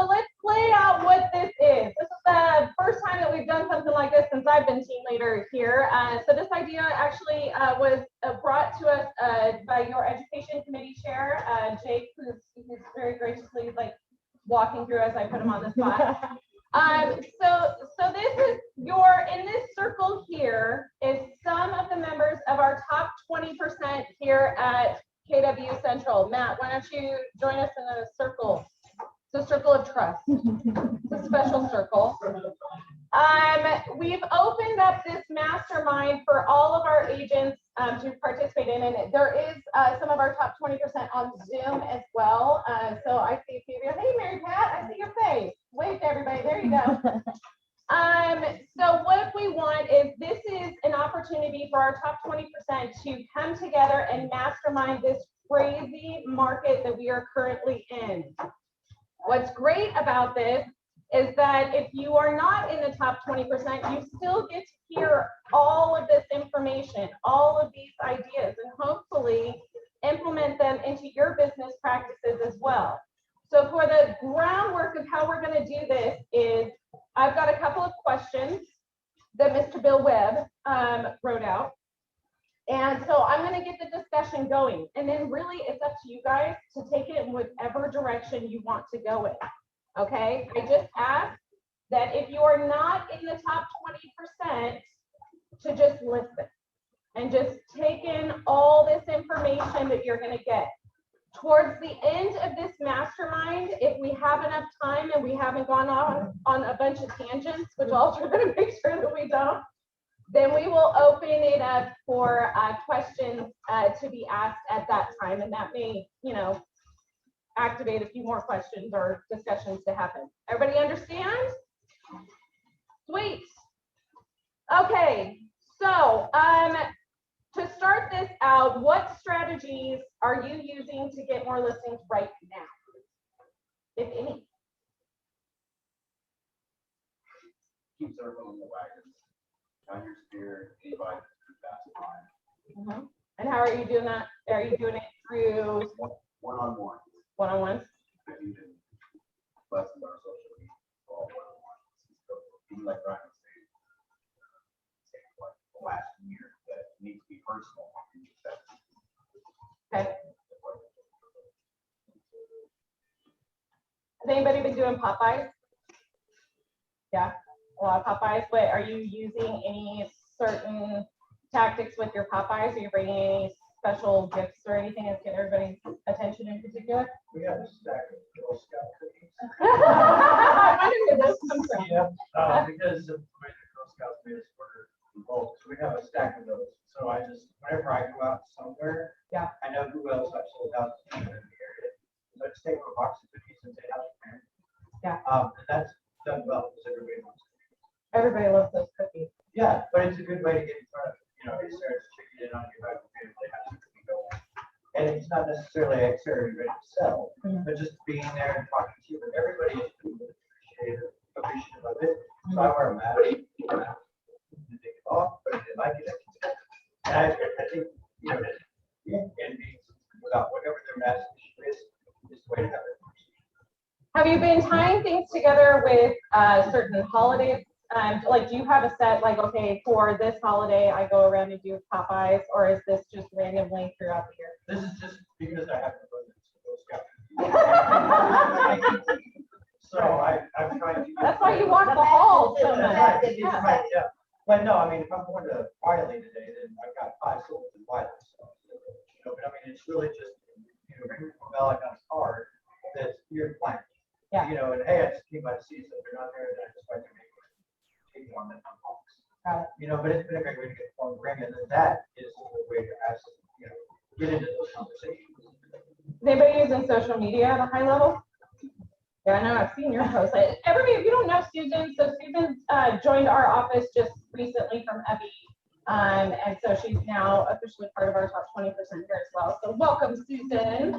so let's lay out what this is. This is the first time that we've done something like this since I've been team leader here. So this idea actually was brought to us by your education committee chair, Jake, who's very graciously like walking through as I put him on the spot. So this is in this circle here is some of the members of our top 20% here at KW Central. Matt, why don't you join us in a circle? It's a circle of trust. It's a special circle. We've opened up this mastermind for all of our agents to participate in, and there is some of our top 20% on Zoom as well. So I see a few of you. Hey, Mary Pat, I see your face. Wave to everybody. There you go. So what we want is this is an opportunity for our top 20% to come together and mastermind this crazy market that we are currently in. What's great about this is that if you are not in the top 20%, you still get to hear all of this information, all of these ideas, and hopefully implement them into your business practices as well. So for the groundwork of how we're going to do this is I've got a couple of questions that Mr. Bill Webb wrote out. And so I'm going to get the discussion going. And then really it's up to you guys to take it in whatever direction you want to go in. Okay? I just ask that if you are not in the top 20%, to just listen and just take in all this information that you're going to get. Towards the end of this mastermind, if we have enough time and we haven't gone on a bunch of tangents, which I'll try to make sure that we don't, then we will open it up for questions to be asked at that time, and that may, activate a few more questions or discussions to happen. Everybody understand? Sweet. Okay, so to start this out, what strategies are you using to get more listings right now, if any? Keep circling the wagons. On your spear, anybody through fast time. And how are you doing that? Are you doing it through one-on-one? One-on-ones? I've even lessons on social media, all one-on-ones. Even like Ryan was saying, like the last year that needs to be personal. Okay. Has anybody been doing Popeyes? Yeah, a lot of Popeyes. But are you using any certain tactics with your Popeyes? Are you bringing any special gifts or anything that's getting everybody's attention in particular? We have a stack of Girl Scout cookies. I wonder where those come from. Yeah, because of the way the Girl Scouts made us order bulk, so we have a stack of those. So I just, whenever I go out somewhere, yeah, I know who else I've sold out to in the area. So I just take a box of cookies and say, how's your parents? Yeah. And that's done well because everybody wants cookies. Everybody loves those cookies. Yeah, but it's a good way to get in front of, it starts checking in on your back family, have some cookie going. And it's not necessarily ready to sell, but just being there and talking to you. But everybody is appreciative of it. So I wear a mask. To take it off, but if they like it, I can take it. And I think, and being about whatever their mask is the way to have it. Have you been tying things together with certain holidays? Like, do you have a set, like, okay, for this holiday, I go around and do Popeyes, or is this just randomly throughout the year? This is just because I have to go to Scout. So I'm trying to. That's why you walk the halls so much. Yeah. But no, I mean, if I'm going to Wiley today, then I've got 5 souls in Wiley. So, but I mean, it's really just, ring the bell on a card that's your plan. Yeah. And hey, I just came by to see you, so if they're not there, then I just like to take one that unbox. Got it. But it's been a great way to get the phone ring, and then that is a way to ask, get into those conversations. Is anybody using social media at a high level? Yeah, I know, I've seen your posts. Everybody, if you don't know Susan, so Susan joined our office just recently from Ebby. And so she's now officially part of our top 20% here as well. So welcome, Susan.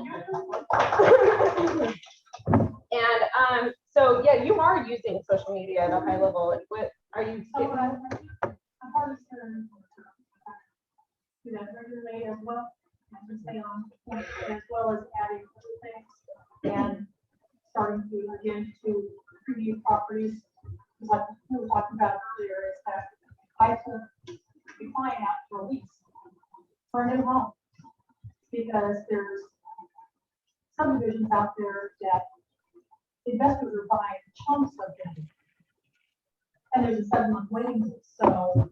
And so yeah, you are using social media at a high level. What are you? I'm part of regularly as well. To stay on point, as well as adding other things. And starting to, again, to preview properties. Like we were talking about earlier, is that I took the client out for a week for a new home. Because there's subdivisions out there that investors are buying chunks of them. And there's a 7-month waiting list, so.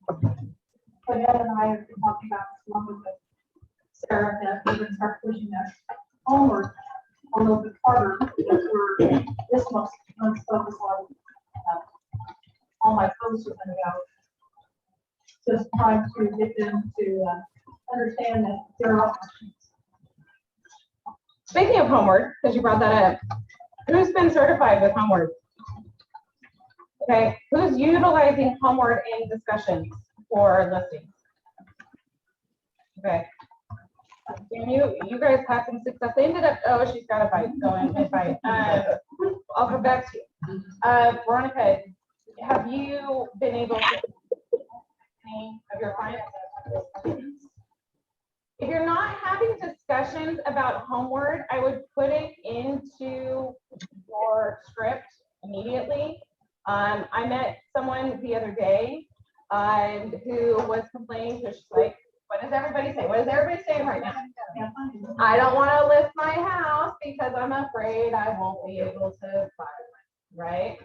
But Ed and I have been talking about this along with Sarah, that we're going to start pushing that homeward a little bit harder, because we're this month's focus on all my posts are going to go. Just trying to get them to understand that there are options. Speaking of Homeward, because you brought that up, who's been certified with Homeward? Okay, who's utilizing Homeward in discussions for listings? Okay. Can you guys have some success? They ended up, oh, she's got a bite going, mid-bite. I'll come back to you. Veronica, have you been able to any of your clients? If you're not having discussions about Homeward, I would put it into your script immediately. I met someone the other day who was complaining, because she's like, what does everybody say? What is everybody saying right now? I don't want to list my house because I'm afraid I won't be able to buy one, right?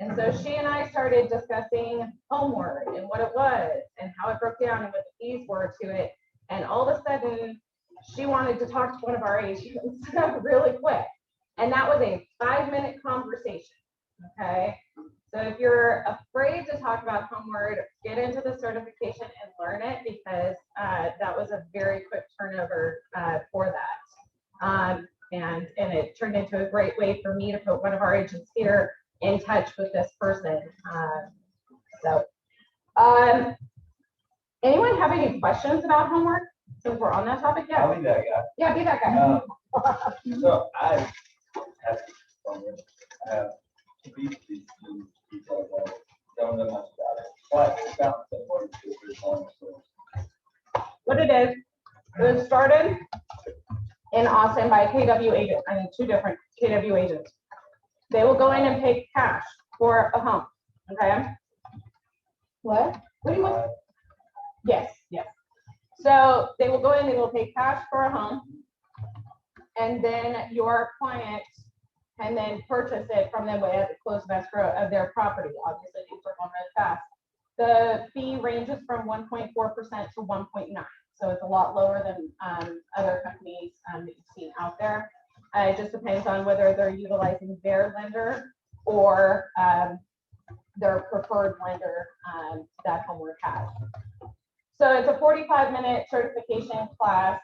And so she and I started discussing Homeward and what it was and how it broke down and what the fees were to it. And all of a sudden, she wanted to talk to one of our agents really quick. And that was a 5-minute conversation, okay? So if you're afraid to talk about Homeward, get into the certification and learn it, because that was a very quick turnover for that. And it turned into a great way for me to put one of our agents here in touch with this person. Anyone have any questions about Homeward? Since we're on that topic, yeah. I'll be that guy. Yeah, be that guy. So I have these details, don't know much about it, but it sounds similar to this one. What it is, it was started in Austin by a KW agent. I mean, 2 different KW agents. They will go in and pay cash for a home. Okay. What? What do you want? Yes, yes. So they will go in, they will pay cash for a home, and then your client can then purchase it from them at the close of escrow of their property. Obviously, these are going really fast. The fee ranges from 1.4% to 1.9%. So it's a lot lower than other companies that you've seen out there. It just depends on whether they're utilizing their lender or their preferred lender that Homeward has. So it's a 45-minute certification class.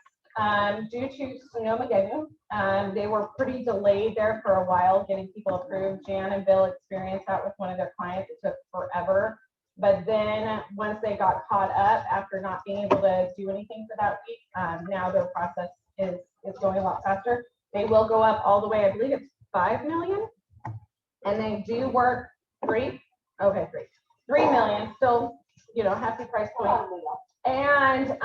Due to Snowmageddon, they were pretty delayed there for a while getting people approved. Jan and Bill experienced that with one of their clients. It took forever. But then once they got caught up after not being able to do anything for that week, now their process is going a lot faster. They will go up all the way, I believe it's 5 million. And they do work 3 million, still, hefty price point. And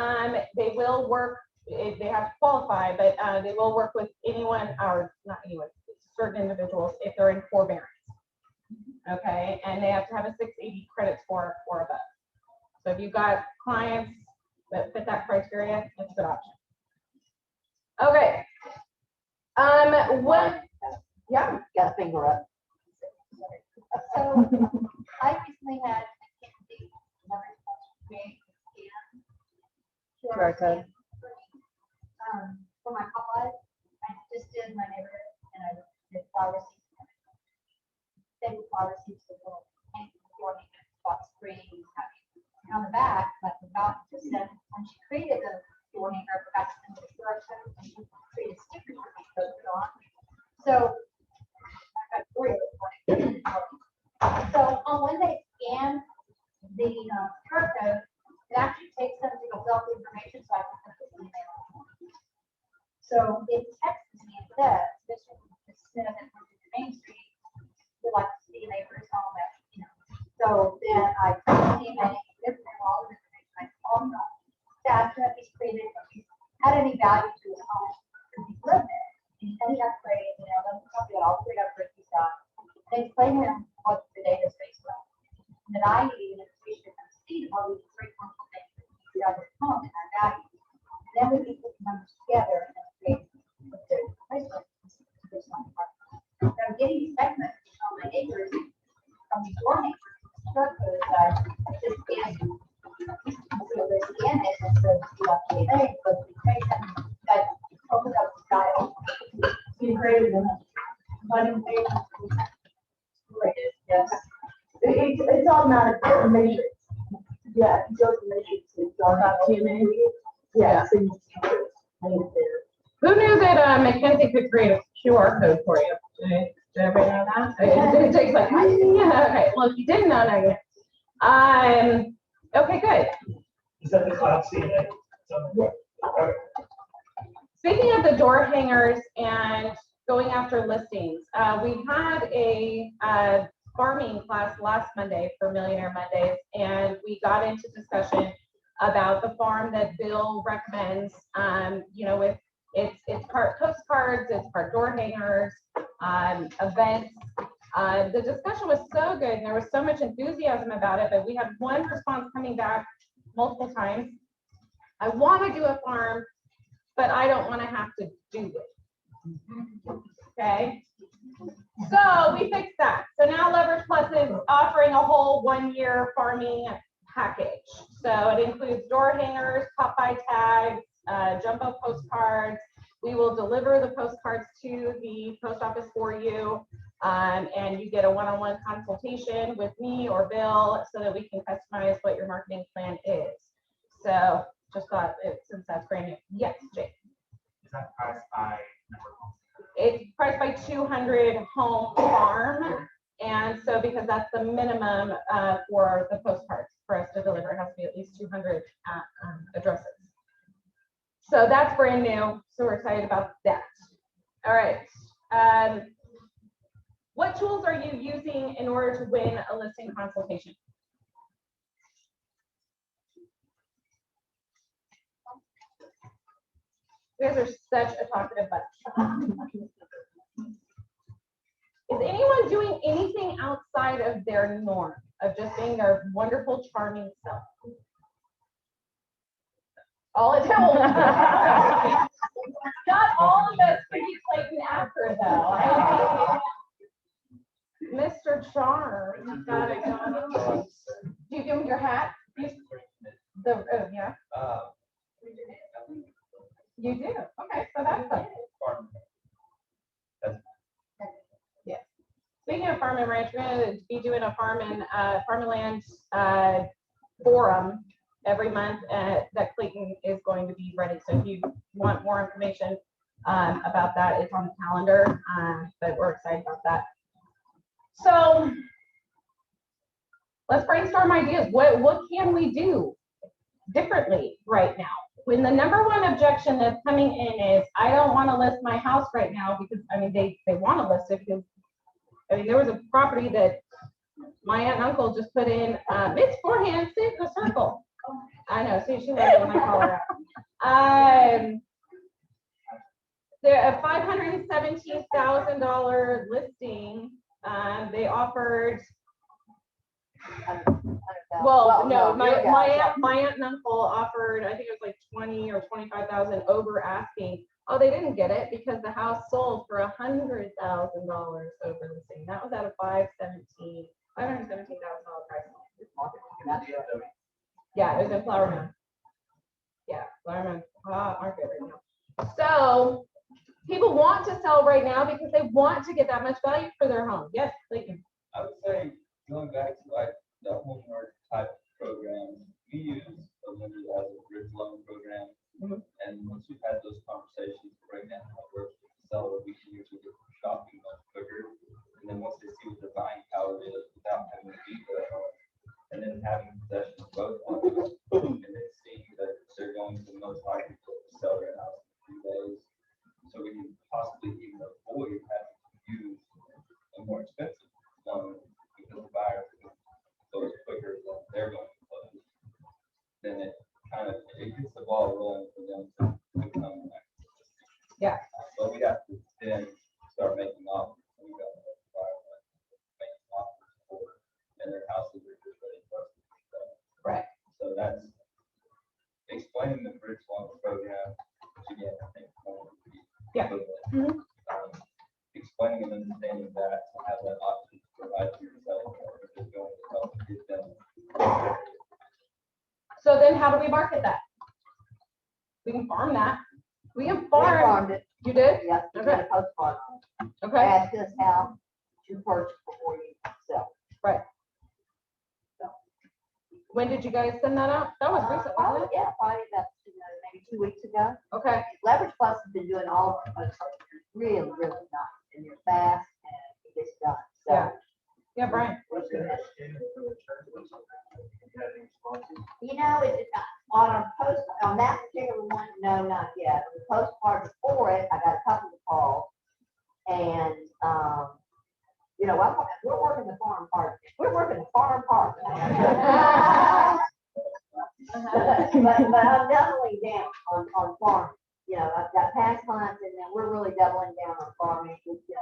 they will work, they have to qualify, but they will work with anyone, or not anyone, certain individuals if they're in forbearance. Okay, and they have to have a 680 credit score or above. So if you've got clients that fit that criteria, it's a good option. Okay. Yeah. Got a finger up. So I recently had QR code. For my Popeyes, I just did my neighborhood and I did flower seeds. They were flower seeds with little pink for me, box springs. And on the back, I forgot to send, when she created the door hanger, I forgot to send the QR code and she created stickers for me to put it on. So I got 3 of them. So when they scan the QR code, it actually takes them to go fill out the information so I can put this in there. So it texts me and says, Mr. Smith and Mr. Main Street would like to see neighbors home at, So then I text him and give them all the information. I called him up. Staff, please create copy that, I'll figure out for you stuff. Then explain to him what the data space was. And then I need an invitation to see how we create something that you guys are home and our value. Then we can put the numbers together and create what the price was. So I'm getting segments from my neighbors, from these door neighbors, structures that just can't. So there's the image and so you have to say, but the create that opens up the style. You created them. Letting page. Great, yes. It's automatic matrix. Yeah, it's just matrix. It's all about TMA. Yeah. So you Who knew that Mackenzie could create a QR code for you? Did everybody know that? It takes like, yeah, okay. Well, if you didn't know, now you know. Okay, good. Is that the cloud CNA? Okay. Speaking of the door hangers and going after listings, we had a farming class last Monday for Millionaire Mondays, and we got into discussion about the farm that Bill recommends. You know, with it's part postcards, it's part door hangers, events. The discussion was so good, and there was so much enthusiasm about it, but we had one response coming back multiple times. I want to do a farm, but I don't want to have to do it. Okay, so we fixed that. So now Leverage Plus is offering a whole 1-year farming package. So it includes door hangers, pop-by tags, jumbo postcards. We will deliver the postcards to the post office for you, and you get a one-on-one consultation with me or Bill so that we can customize what your marketing plan is. So just thought, since that's brand new. Yes, Jake. Is that priced by number of homes? It's priced by 200 home farm. And so because that's the minimum for the postcards for us to deliver, it has to be at least 200 addresses. So that's brand new. So we're excited about that. All right. What tools are you using in order to win a listing consultation? You guys are such a talkative bunch. Is anyone doing anything outside of their norm of just being their wonderful, charming self? All at home. Not all of us can be Clayton after though. Mr. Charm, you got it going on. Do you give him your hat? Yeah. You do. Okay, so that's fun. Yeah. Speaking of farm and ranch, we're going to be doing a farm and farmland forum every month that Clayton is going to be running. So if you want more information about that, it's on the calendar. But we're excited about that. So let's brainstorm ideas. What can we do differently right now? When the number one objection that's coming in is, I don't want to list my house right now because, I mean, they want to list it because, I mean, there was a property that my aunt and uncle just put in, it's forehand, sit in a circle. I know, see, she loves it when I call her out. They're a $517,000 listing. They offered, well, no, my aunt and uncle offered, I think it was like 20 or 25,000 over asking. Oh, they didn't get it because the house sold for $100,000 over listing. That was at a $517,000 price. Yeah, it was in Flower Mound. Yeah, Flower Mound market right now. So people want to sell right now because they want to get that much value for their home. Yes, Clayton. I would say going back to like the homework type program, we use a lender as a bridge loan program. And once we've had those conversations, right now, how it works with the seller, we can usually get them shopping much quicker. And then once they see what the buying power is without having to be there, and then having possession of both homes, and then seeing that they're going to most likely sell their house in 3 days. So we can possibly even avoid having to use a more expensive loan because the buyer goes quicker than they're going to close. Then it kind of gets the ball rolling for them to come back. Yeah. But we have to then start making explaining and understanding that, to have that option to provide to yourself, or just going to help get them. So then how do we market that? We can farm that. We can We farm. farmed it, You did? yes, we got a postcard on it. Okay. Ask us how to purchase before you sell. When did you guys send that out? That was recent, wasn't it? Yeah, probably about, maybe 2 weeks ago. Okay. Leverage Plus has been doing all of those really, really nice, and you're fast and it gets done. So, Yeah. Yeah, Brian. What's the estimate for the terms or something? You got any responses? you know, on a post, on that particular one, no, not yet. The postcard before it, I got a couple of calls. And, you know, we're working the farm part. We're working the farm part. But I'm doubling down on farming. You know, I've got past months and then we're really doubling down on farming. You know,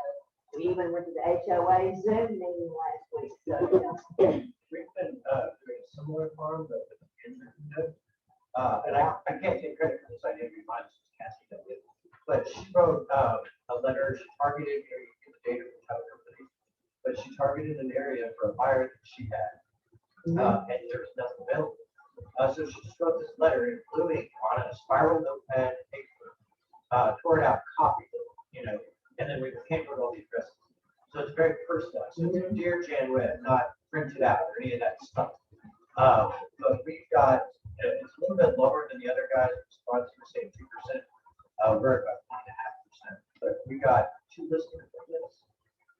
we even went to the HOA Zoom meeting last week. So, you know. We've been doing a similar farm, but with the internet. And I can't take credit for this, I didn't remind us, Cassie that did. But she wrote a letter, she targeted, you get the data from title company, but she targeted an area for a buyer that she had. And there was nothing available. So she just wrote this letter in blue ink on a spiral notepad paper, tore it out, copied it, you know, and then we came with all the addresses. So it's very personalized. So it's Dear Jan Webb, not printed out or any of that stuff. But we've got, it's a little bit lower than the other guys, response to say 2%. We're about 1.5%. But we got 2 listing appointments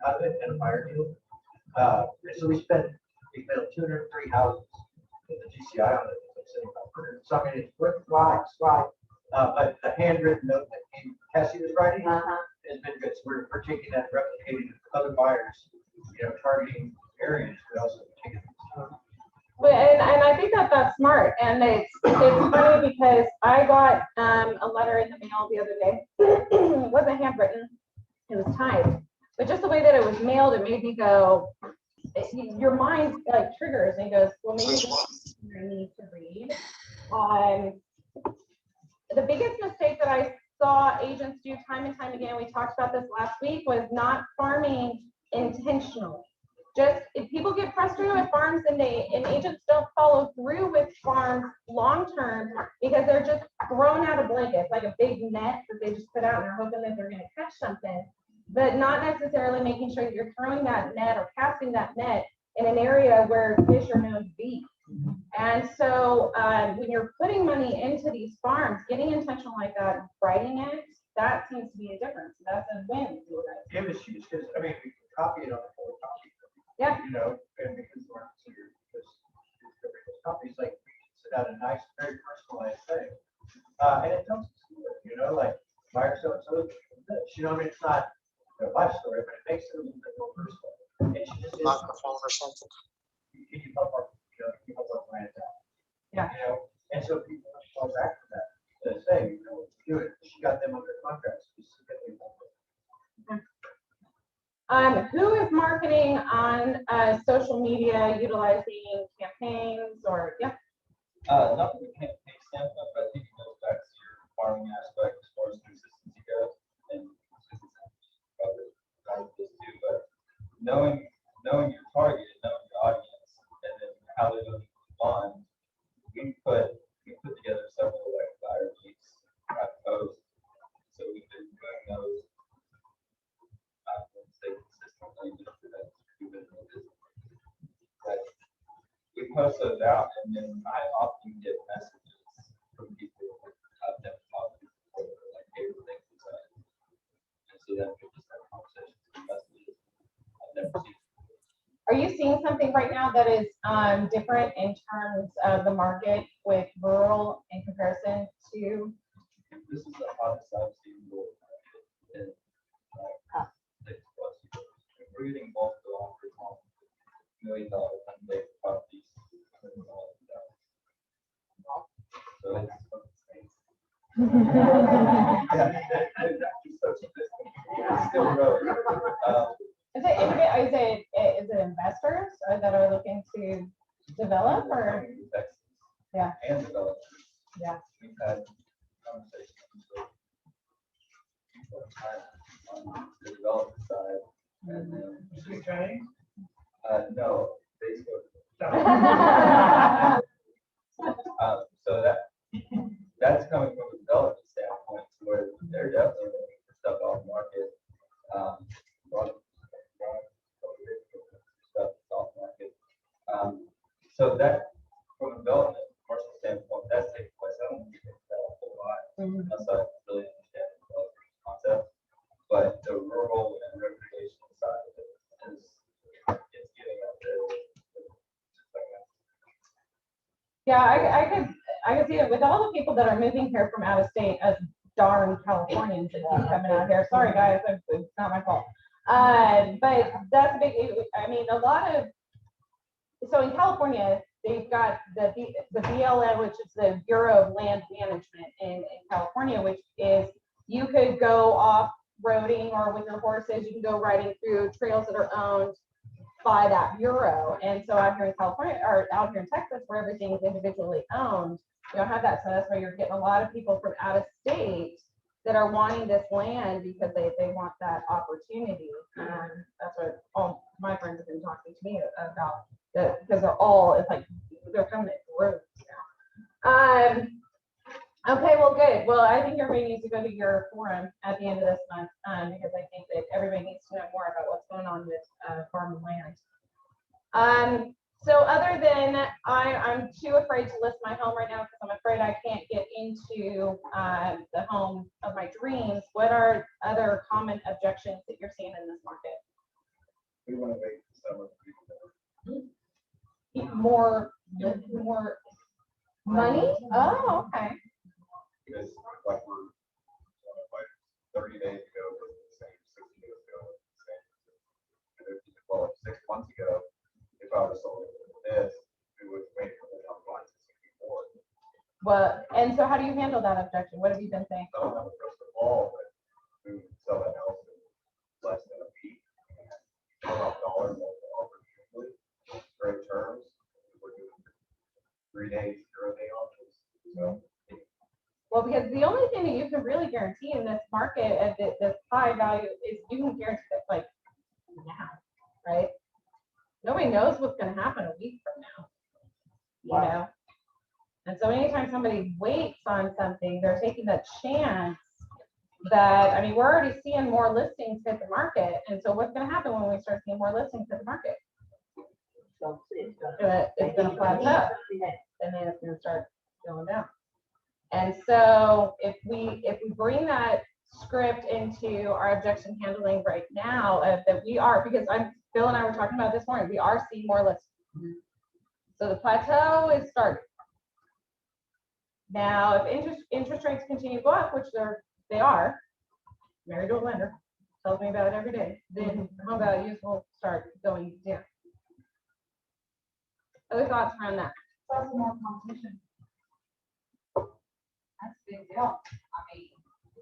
out of it and a buyer deal. So we built 203 houses with the GCI on it. So I mean, it's worthwhile. Right. But the handwritten note that Cassie was writing Uh-huh. has been good. So we're taking that, replicating it with other buyers, you know, targeting areas. We also take it. But, and I think that that's smart, and it's funny because I got a letter in the mail the other day. It wasn't handwritten, it was typed, but just the way that it was mailed, it made me go, your mind like triggers and goes, well, maybe this is what I need to read. The biggest mistake that I saw agents do time and time again, we talked about this last week, was not farming intentionally. Just if people get frustrated with farms and agents don't follow through with farms long-term because they're just thrown out of blankets, like a big net that they just put out and they're hoping that they're going to catch something, but not necessarily making sure that you're throwing that net or casting that net in an area where fish are known to be. And so when you're putting money into these farms, getting intentional like that, writing it, that seems to be a difference. That's a win. It was huge because, I mean, we could copy it on the whole copy. Yeah. You know, and because we're considered, because copies, like, we can set out a nice, very personalized thing. And it tells us, you know, like, buyer so this, you know, I mean, it's not a life story, but it makes it a little bit more personal. And she just is. Microphone or something. Can you help our, you know, can you help our clients out? Yeah. You know, and so people fall back to that, to say, you know, do it. She got them under contract specifically. Who is marketing on social media, utilizing campaigns or, yeah? Not from a campaign standpoint, but I think it goes back to your farming aspect as far as consistency goes. And probably this too, but knowing your target, knowing your audience, and then how they're going to respond, we put together several like buyer weeks, posts. So we've been doing those. I wouldn't say consistently, just for that but we post those out, and then I often get messages from people who I've never talked to before, like, hey, we're thinking about it. And so then we just have conversations with messages I've never seen. Are you seeing something right now that is different in terms of the market with rural in comparison to? This is the hottest I've seen rural market in like 6+ years. We're getting multiple offers on $1 million unbaked properties. So it's still growing. Is it investors that are looking to develop or? Yeah. And developers. Yeah. We've had conversations with people on the developer side speak Chinese? No, they spoke. So that's coming from a development standpoint, to where they're definitely looking for stuff off market. Stuff off market. So that, from a development commercial standpoint, that's taking place. I don't think that a whole lot, unless I really understand the development concept. But the rural and recreational side of it is, it's getting up there. Yeah, I could see it with all the people that are moving here from out of state, as darn Californians that keep coming out here. Sorry, guys, it's not my fault. But that's a big, I mean, a lot of, so in California, they've got the BLM, which is the Bureau of Land Management in California, which is, you could go off-roading or with your horses, you can go riding through trails that are owned by that bureau. And so out here in California, or out here in Texas, where everything is individually owned, you don't have that. So that's why you're getting a lot of people from out of state that are wanting this land because they want that opportunity. And that's what all my friends have been talking to me about, because they're all, it's like, they're coming in groups now. Okay, well, good. Well, I think everybody needs to go to your forum at the end of this month, because I think that everybody needs to know more about what's going on with farm and land. So other than I'm too afraid to list my home right now because I'm afraid I can't get into the home of my dreams. What are other common objections that you're seeing in this market? We want to wait for summer. More money? Oh, okay. Because like we're, like 30 days ago, was the same, 60 days ago, was the same. And well, 6 months ago, if I was sold this, we would wait for the lines to 64. Well, and so how do you handle that objection? What have you been saying? I don't have a crystal ball, but we would sell that house in less than a week. $12 offer usually, great terms. We're doing 3 days, 0 day offers. So. Well, because the only thing that you can really guarantee in this market at this high value is you can guarantee that, like, now, right? Nobody knows what's going to happen a week from now, you know? And so anytime somebody waits on something, they're taking that chance that, I mean, we're already seeing more listings hit the market. And so what's going to happen when we start seeing more listings hit the market? It's going to plateau, and then it's going to start going down. And so if we bring that script into our objection handling right now, that we are, because Bill and I were talking about this morning, we are seeing more listings. So the plateau is starting. Now, if interest rates continue to go up, which they are, married to a lender, tells me about it every day, then home values will start going down. Other thoughts around that? That's more competition. That's a big deal. I mean,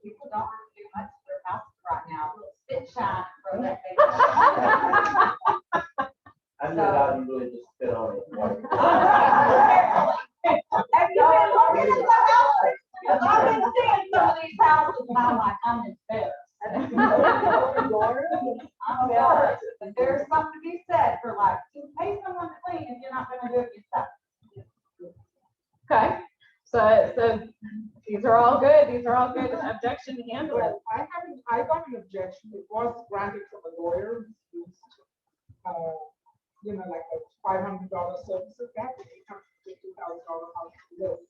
people don't want to do much to their houses right now. A little spit shine for that thing. I'm not out, you really just spit on it. Have you been looking at the houses? Because I've been seeing some of these houses and I'm like, I'm embarrassed. I'm sorry, but there's something to be said for like, you pay someone to clean if you're not gonna do it yourself. Okay, so these are all good. These are all good objection handling. Well, I got an objection. It was granted from a lawyer. Like a $500 services tax, $850,000 house list.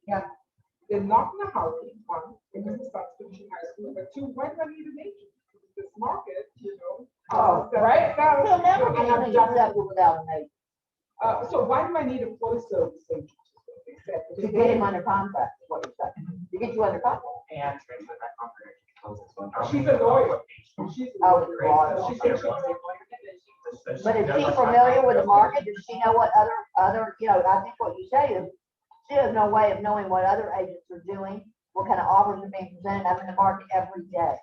Yeah. They're not in a hurry, one, because it starts finishing high school, but two, why do I need an agent? This market, Oh, right. He'll never be unacceptable without an agent. So why do I need a full service agent? To get him under contract, is what you're saying. To get you under contract. And transfer that confirmation. She's a lawyer. She's a Oh, lawyer. So she said But is she familiar with the market? Does she know what other, I think what you say is, she has no way of knowing what other agents are doing, what kind of offers are being presented up in the market every day.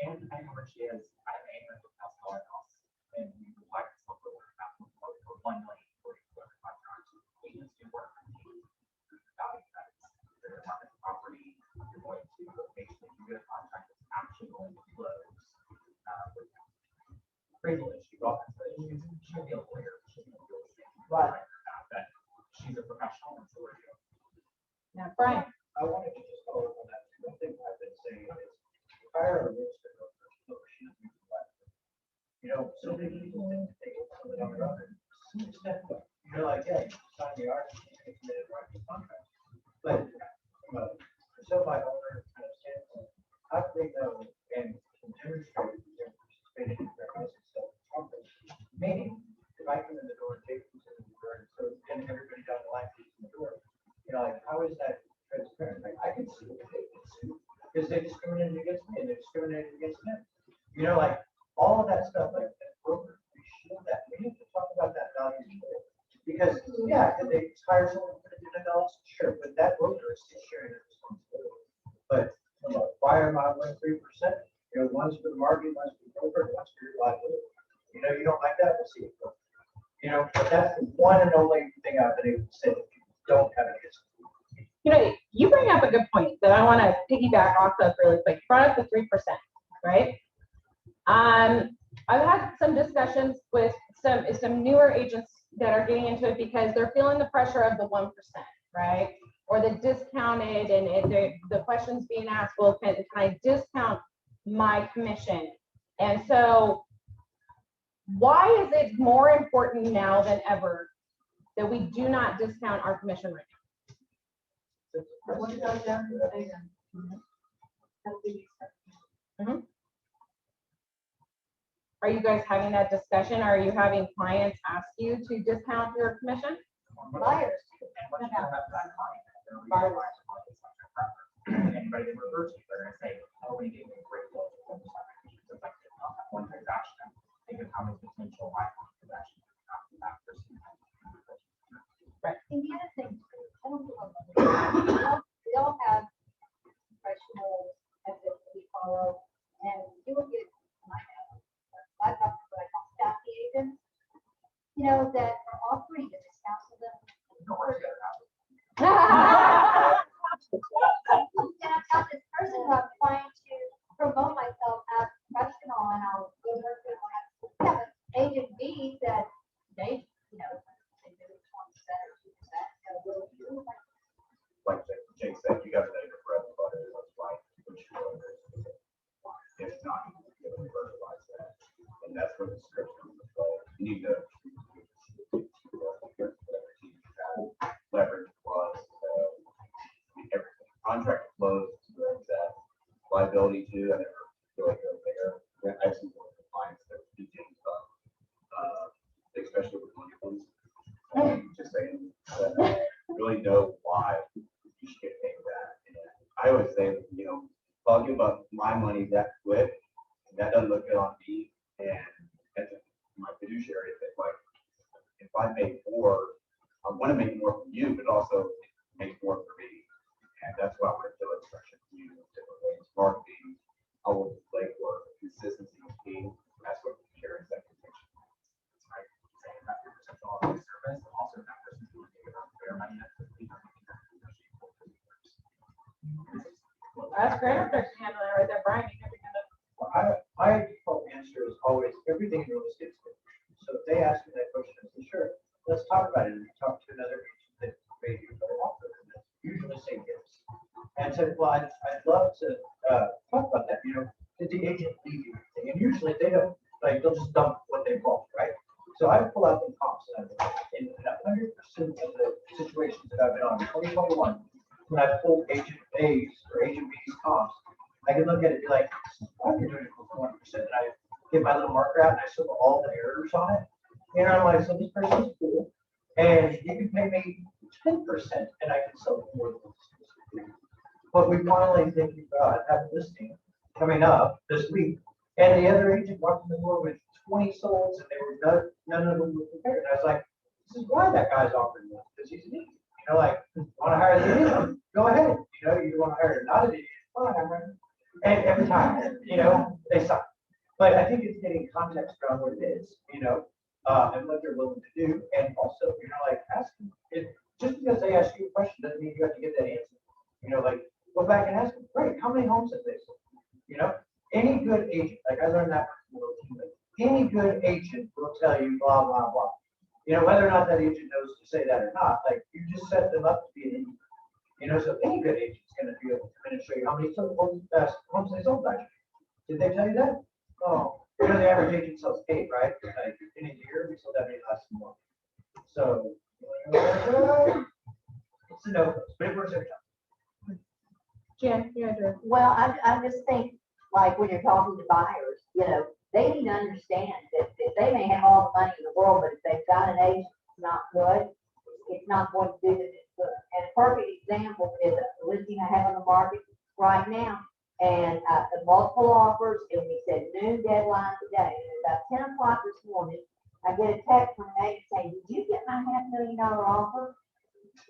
And depending on where she is, I have $800,000 house, and we would like to look for $1 million for contracts. Agents do work for me. Value that is the market property. You're going to make sure you get a contract that's actually going to close. Appraisal issue, often she'll be a lawyer, she'll be a real estate. Right. That she's a professional and so are you. Now, Brian, I wanted to just follow up on that. One thing I've been saying is, hire a real estate broker, look, she doesn't even like it. You know, so many people think they get something on their own. To some extent, you're like, yeah, you sign the article, you get committed right to contract. But from my owner kind of standpoint, how do they know and can demonstrate that they're participating in their housing stuff? Meaning, if I come in the door and take them to the door, and so then everybody down the line comes in the door, you know, like, how is that transparent? Like, I can see what they can see, because they discriminated against me and they discriminated against them. You know, like, all of that stuff, like, that broker, we show that, we need to talk about that value. Because, yeah, if they hire someone for $1 sure, but that broker is still sharing the responsibility. But from a buyer model, 3%, you know, one's for the market, one's for the broker, one's for your liability. You know, you don't like that, we'll see it. You know, but that's the one and only thing I've been able to say that people don't have an issue. you know, you bring up a good point that I want to piggyback off of really quick. You brought up the 3%, right? I've had some discussions with some newer agents that are getting into it because they're feeling the pressure of the 1%, right? Or the discounted, and the questions being asked, well, can I discount my commission? And so why is it more important now than ever that we do not discount our commission rate? What it goes down to the big one. That's the exception. Are you guys having that discussion? Are you having clients ask you to discount your commission? Buyers. And once you have that client, they're gonna realize what it's like their preference. Anybody that refers to, they're gonna say, oh, we gave me a great deal. It's like one transaction. Think of how many potential lifetime transactions after that person. Right. And the other thing, I don't know, we all have professional ethics that we follow, and you will get, I've got what I call staffy agents, you know, that are offering the discounts to them. Don't worry about it. And I've got this person who I'm trying to promote myself as a professional, and I'll go to her and have an agent B that they, you know, they do 20% or 2%. Like Jake said, you got to make a bread and butter, that's right. If not, you have to fertilize that. And that's where the script comes into play. You need to leverage plus everything. Contract flows that liability too. I never feel like they're there. I have some clients that do things especially with money ones. Just saying that really know why you should get paid that. And I always say, you know, if I'll give up my money that quick, and that doesn't look good on me and that's my fiduciary. If I make more, I want to make more from you, but also make more for me. And that's why I want to feel expression from you in different ways. Marketing, I will play for consistency of team. That's what carries that conviction. It's right. Saying that 3% off the service, and also that person's going to give up their money. That's great. I'm just handling it right there, Brian. You never gonna. My default answer is always everything in real estate is good. So if they ask me that question, I say, sure, let's talk about it. And talk to another agent that may be a better offer. And that's usually say yes. And said, well, I'd love to talk about that. You know, did the agent leave you anything? And usually they don't, like, they'll just dump what they bought, right? So I pull out the comps and in 100% of the situations that I've been on in 2021, when I pull agent A's or agent B's comps, I can look at it and be like, I'm doing it for 1%. And I get my little marker out and I circle all the errors on it. And I'm like, so this person's cool. And you can pay me 10% and I can sell more than this. But we finally think have a listing coming up this week. And the other agent walked in the door with 20 solds and they were none of them were prepared. And I was like, this is why that guy's offering this, because he's an idiot. You know, like, want to hire the idiot? Go ahead. You know, you want to hire not an idiot? Fine, I'm ready. And every time, you know, they suck. But I think it's getting context around what it is, you know, and what they're willing to do. And also, you know, like asking, just because they ask you a question doesn't mean you have to get that answer. You know, like go back and ask them, great, how many homes have they sold? You know, any good agent, like I learned that from a little team, any good agent will tell you blah, blah, blah. You know, whether or not that agent knows to say that or not, like, you just set them up to be an agent. You know, so any good agent's gonna be able to come in and show you how many homes they sold last year. Did they tell you that? Oh, you know, the average agent sells 8, right? Like, in a year, we sold that many last month. So, it's a no, but it works every time. Jan, you guys are. Well, I just think, like, when you're talking to buyers, you know, they need to understand that they may have all the money in the world, but if they've got an agent that's not good, it's not going to do them any good. And a perfect example is a listing I have on the market right now, and the multiple offers, and we said noon deadline today. And about 10 o'clock this morning, I get a text from an agent saying, "Did you get my $500,000 offer?"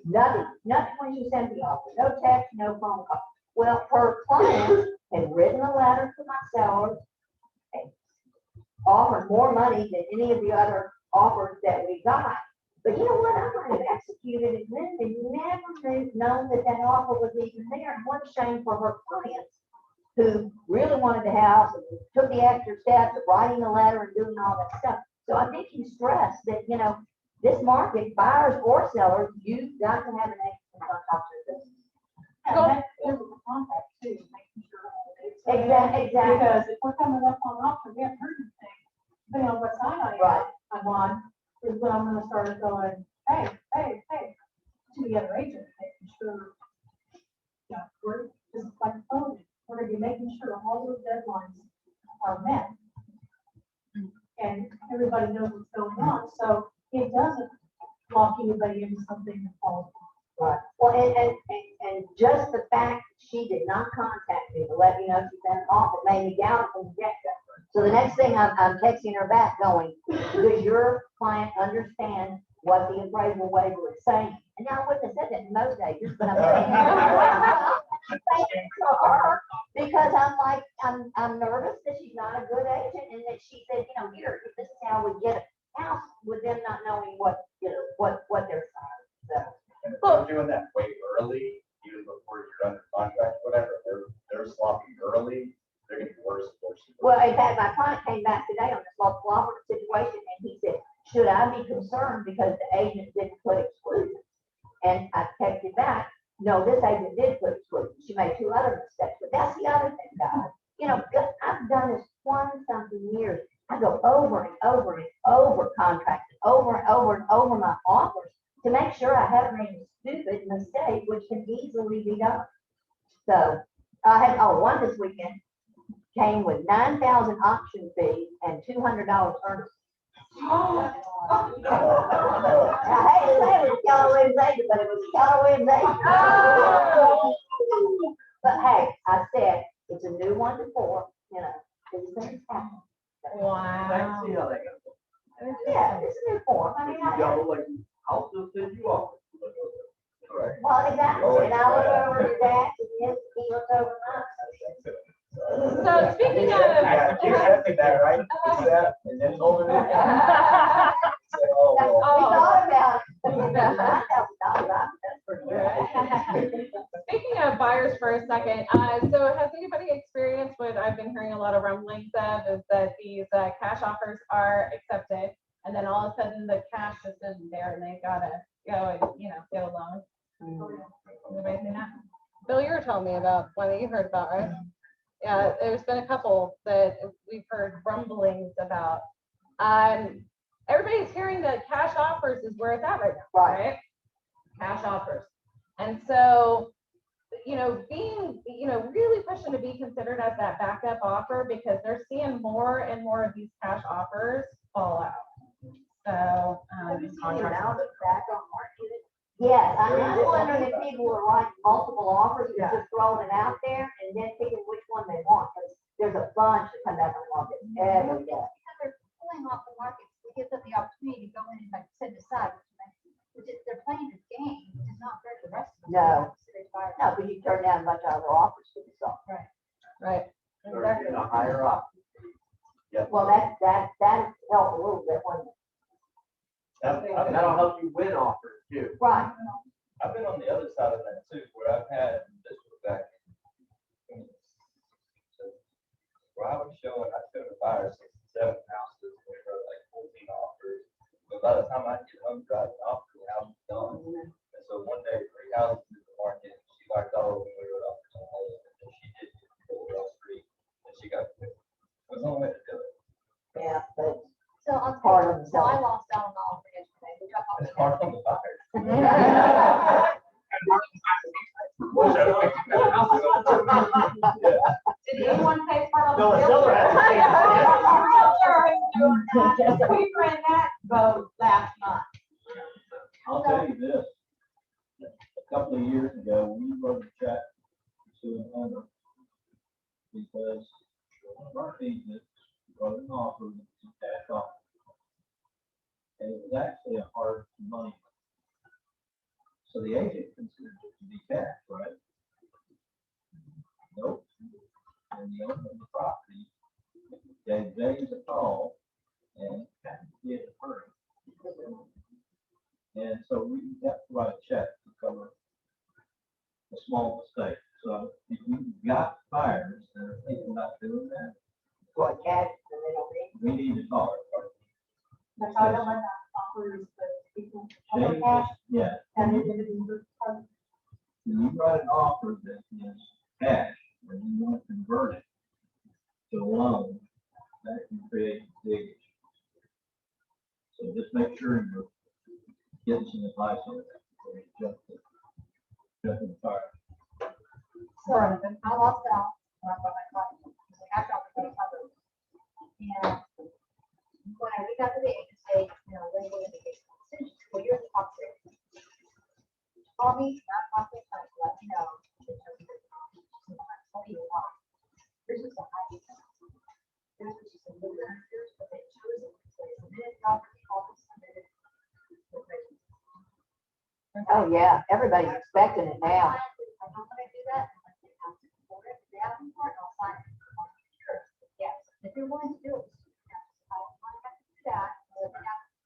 Nothing when you sent the offer, no text, no phone call. Well, her client had written a letter to my sellers, offered more money than any of the other offers that we got. But you know what? I might have executed it then and never known that that offer was even there. And what a shame for her clients who really wanted the house and took the extra steps of writing the letter and doing all that stuff. So I think you stress that, you know, this market, buyers or sellers, you've got to have an agent on top of this. And that's physical contact too, making sure. Exactly. Because if we're coming up on auction, we haven't heard anything, depending on what side I'm on, is when I'm gonna start going, hey, to the other agent, making sure. Yeah, we're just like the phone, we're gonna be making sure all those deadlines are met. And everybody knows what's going on, so it doesn't lock anybody into something that falls. Right. Well, and just the fact she did not contact me to let me know she sent an offer made me doubt from the get-go. So the next thing I'm texting her back going, does your client understand what the appraisal waiver is saying? And now I wouldn't have said that in most days, but I'm saying it to her because I'm like, I'm nervous that she's not a good agent and that she said, you know, here, this is how we get a house with them not knowing what, you know, what they're signing. So. And if they're doing that way early, even before you're under contract, whatever, they're sloppy early, they're gonna be worse and worse. Well, in fact, my client came back today on this multiple offer situation, and he said, should I be concerned because the agent didn't put exclusions? And I texted back, no, this agent did put exclusions. She made 2 other mistakes, but that's the other thing, guys. You know, I've done this 20-something years. I go over and over and over contracted, over and over and over my offers to make sure I haven't made a stupid mistake, which can easily be done. So I had, one this weekend came with 9,000 option fees and $200 earnest. I hate to say it was a Keller Williams agent, but it was a Keller Williams agent. But hey, I said, it's a new 1 to 4, you know, these things happen. Wow. See how that goes. Yeah, it's a new form. I mean, I'll still send you off. Correct. well, exactly. And I look over to that, and he looks over mine. So speaking of. Yeah, you accepted that, right? Accept, and then hold it in. Say, oh, We well. thought about it. Speaking of buyers for a second, so has anybody experienced what I've been hearing a lot of rumblings of is that these cash offers are accepted and then all of a sudden the cash just isn't there and they gotta go and, you know, get a loan? Anybody seen that? Bill, you were telling me about one that you heard about, right? Yeah, there's been a couple that we've heard rumblings about. Everybody's hearing that cash offers is where it's at right now, right? Cash offers. And so, you know, being, you know, really pushing to be considered as that backup offer because they're seeing more and more of these cash offers fall out. So, Have you seen the amount of back on market? Yes, I'm wondering if people are writing multiple offers and just throwing it out there and then picking which one they want. Because there's a bunch that come back on the market every day. Because they're pulling off the market, it gives them the opportunity to go in and like set aside, which is they're playing this game, which is not fair to the rest of No. us. No, because you turn down a bunch of other offers for yourself. right. Or you're gonna hire up. Well, that helped a little bit, wasn't it? That'll help you win offers too. Right. I've been on the other side of that too, where I've had this was back. Where I was showing, I showed a buyer 67 houses by the time I get home, driving off, the house is done. And so one day, 3 houses in the market, she liked all of them, we were off the whole, and then she did pull it off street, and she got quit. It was the only way to do it. Yeah, but So I'm Part of so I themselves. lost out on the offer yesterday, which I thought It's was hard on the buyers. Did anyone pay part of the No, a bill? seller has to pay We ran that vote last month. I'll tell you this. A couple of years ago, we wrote a check to an owner because one of our agents wrote an offer with some cash offer. And it was actually a hard money. So the agent considered it to be cash, right? Nope. And the owner of the property gave James a call and had to get it hurry. And so we have to write a check to cover a small mistake. So if we got buyers that are thinking about doing that, what cash, and they don't need. we need to talk. That's how I don't let that offers the people. James, yeah, And when it is. you write an offer that is cash, and you want to convert it to a loan, that can create big issues. So just make sure you're getting some advice on that before you jump in the fire. So I lost out when I bought my car. After I was going to cover. And when I reached out to the agency, when we were making decisions, well, you're the top three. Call me, not talk to me, let me know. Tell you why. This is a high. This is just a little bit, here's what they chose. They submitted property, all this submitted. Oh, yeah, everybody's expecting it now. I don't want to do that. They have them for it, I'll sign it. Yes, if you're willing to do it. I don't want to do that.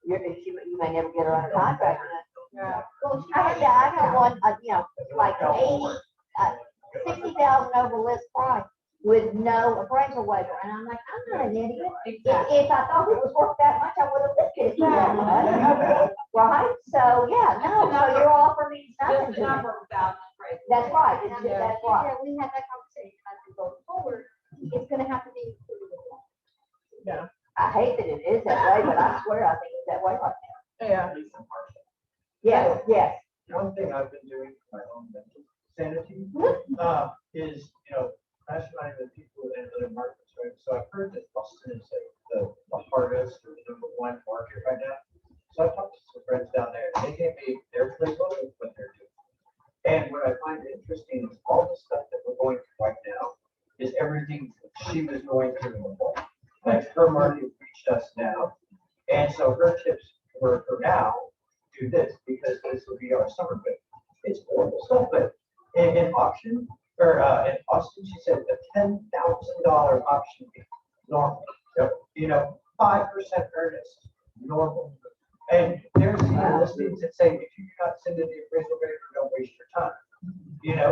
You may never get her under contract. Yeah. Well, I had one, like 60,000 over list price with no appraisal waiver, and I'm like, I'm not an idiot. If I thought it was worth that much, I would have looked at it that much. Right? So, yeah, no, so your offer means nothing Just the to me. number of thousands, right? That's right, And it's- that's right. Yeah, we had that conversation, as we go forward, it's gonna have to be included in that. I hate that it is that way, but I swear I think it's that way right now. Yeah. At least some partial. Yes, yes. One thing I've been doing for my own mental sanity, is, rationalizing the people in other markets, right? So I've heard that Boston is like the hardest or the #1 market right now. So I've talked to some friends down there, and they gave me their playbook of what they're doing. And what I find interesting is all the stuff that we're going through right now is everything she was going through before. Like her market reached us now. And so her tips for now, do this, because this will be our summer bid. It's horrible stuff, but in auction, or in Austin, she said a $10,000 auction fee, normal. 5% earnest, normal. And there's listings that say, if you do not send in the appraisal waiver, don't waste your time.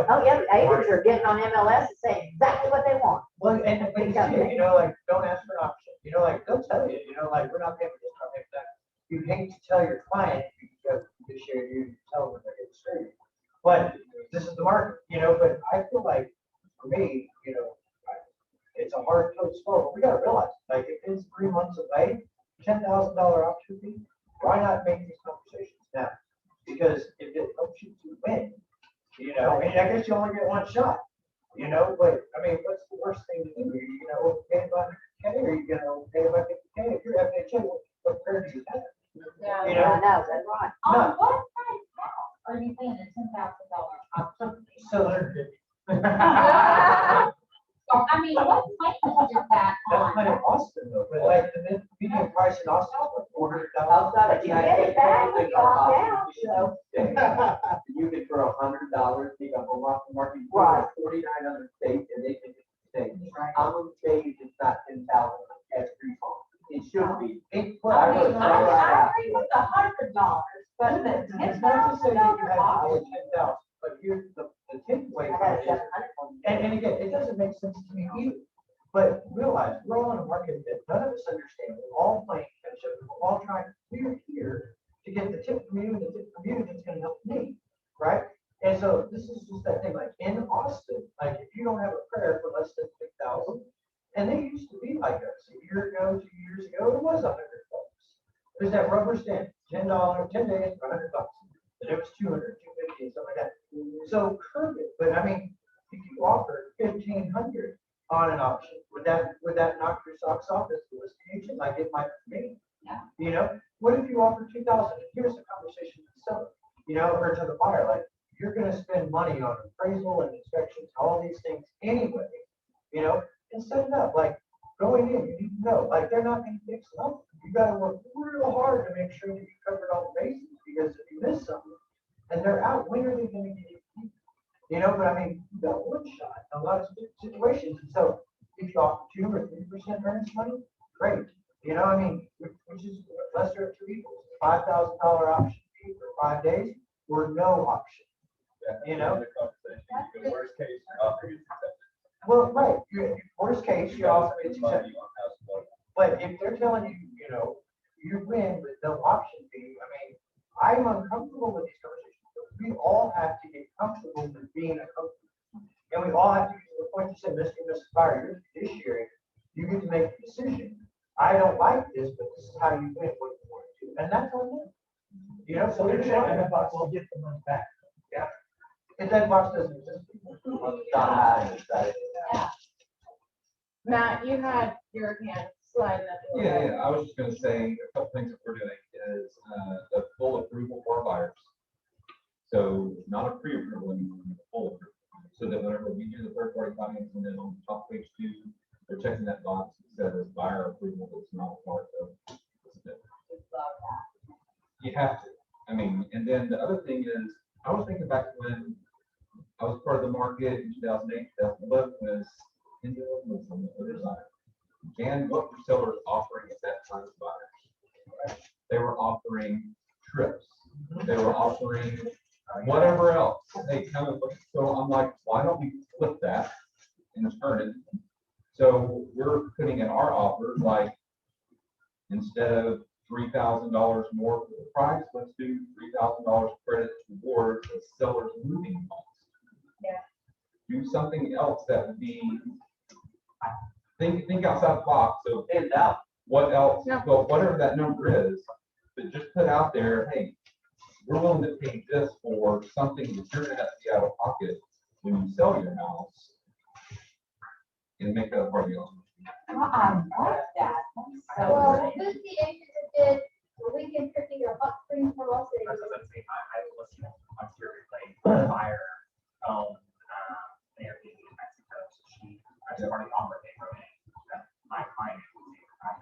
Oh, yeah, the agents are getting on MLS and saying exactly what they want. Well, and but you see, like, don't ask for an option. Like, they'll tell you, like, we're not paying for this, not paying for that. You hate to tell your client because you tell them they're getting screwed. But this is the market, but I feel like for me, it's a hard pill to swallow. We gotta realize, like, if it's 3 months away, $10,000 option fee, why not make these conversations now? Because if it helps you to win, I guess you only get one shot, but I mean, what's the worst thing to do? Pay by $100K, or you gonna pay by $50K? If you're FHA, what prayer do you have? Yeah. I know, that's right. On No. what price house are you paying a $10,000 option? So $150. I mean, what price is that That's not in on? Austin though, but like the median price in Austin is like $400,000. But you get it back when you opt out, so. You could throw $100, take a home off the market, Right. 49 other states, and they can say, common stage is not 10,000 as free home. It should be. I agree with the $100, but the It's not to say that you have to $10,000. pay 10,000, but here's the takeaway I from got it is, 700. and again, it doesn't make sense to me either. But realize, we're all in a market that none of us understand. We're all playing catch relationship. We're all trying, we're here to get the tip from you and the tip from you that's gonna help me, right? And so this is just that thing, like in Austin, like if you don't have a prayer for less than 6,000, and they used to be like us a year ago, 2 years ago, it was $100. There's that rubber stamp, $10, 10 days for $100. And it was 200, 250, and something like that. So curb it, but I mean, if you offer 1,500 on an option, would that knock your socks off as a listing agent? Like it might for me. Yeah. You know, what if you offer 2,000? Here's the conversation with the seller, you know, or to the buyer, like you're gonna spend money on appraisal and inspections, all these things anyway, you know, and set it up, like going in, you need to know, like they're not gonna fix nothing. You gotta work real hard to make sure that you covered all the bases, because if you miss something and they're out, when are they gonna get it? You know, but I mean, you got one shot in a lot of situations. And so if you offer 2 or 3% earnest money, great. You know, I mean, which is lesser of two evils, $5,000 option fee for 5 days or no option. You know? The worst case, your offer is accepted. Well, right. Worst case, you offer spend it's money accepted. on house money. But if they're telling you, you know, you win with no option fee, I mean, I'm uncomfortable with these conversations. We all have to get comfortable with being a coach. And we all have to get to the point you said, Mr. and Mrs. Fire, you're the judiciary. You get to make the decision. I don't like this, but this is how you win what you want to do. And that's on them. You know, so They're it's checking the fine. box, we'll get the money back. Yeah. If that box doesn't exist. Yeah. Matt, you had your hand sliding up. a little bit. Yeah, I was just gonna say, a couple things that we're doing is, the full approval for our buyers. So not a pre-approval anymore, but a full approval. So that whenever we do the third party financing, then on top page 2, they're checking that box that says buyer approval is not part of this. You have to, I mean, and then the other thing is, I was thinking back when I was part of the market in 2008, 2011, was India was on the other side. And what were sellers offering at that time to buyers? They were offering trips. They were offering whatever else. They kind of, so I'm like, why don't we flip that and turn it? So we're putting in our offer, like, instead of $3,000 more for the price, let's do $3,000 credit towards the seller's moving costs. Yeah. Do something else that would be, think outside the box. So Stand out. what else, Yeah. well, whatever that number is, but just put out there, hey, we're willing to pay this for something that you're gonna have to be out of pocket when you sell your house. And make that a part of the offer. I like that. So, well, who's the agent that did the weekend trip to your hot springs for Los That's Angeles? what I'm saying. I was listening on Siri playing Fire, Airbnb in Mexico. So she, as part of the offer, they wrote in my client was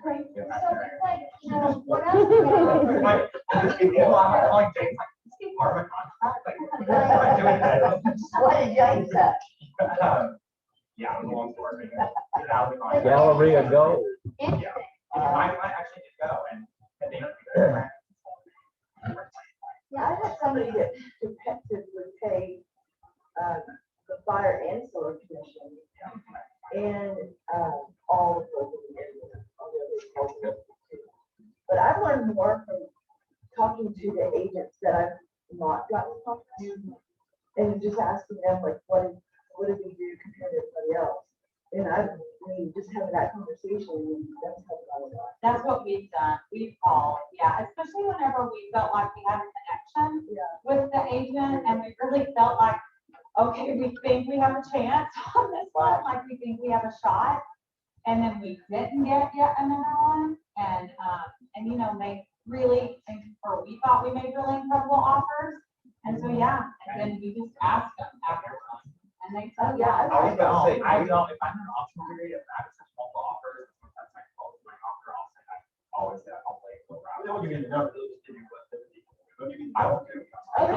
Right. Yeah, So it's like, you know, What- what else? do you Like, I'm calling James, like, part of my contract, like, what am I doing that? What did James say? Yeah, it was a long story. Get it out of the contract. Galleria Gold. Interesting. Yeah. I actually did go and they don't do that. Yeah, I had somebody that would pay, the buyer and seller commission and, all of those. But I've learned more from talking to the agents that I've not gotten to talk to and just asking them like, what did we do compared to everybody else? And I mean, just having that conversation, that's helped out a lot. That's what we've done. We've called, yeah, especially whenever we felt like we had a connection with the agent and we really felt like, okay, we think we have a chance on this one, like we think we have a shot. And then we didn't get yet another one. And you know, they really, or we thought we made really incredible offers. And so, yeah, and then we just asked them after. And they said, yeah. I was gonna say, I don't, if I'm in an option period, if I have such multiple offers, sometimes I call my offer, I'll say, I always say, I'll play for round. They won't give you the number, they'll just give you what they'll give you. I won't give you. Well,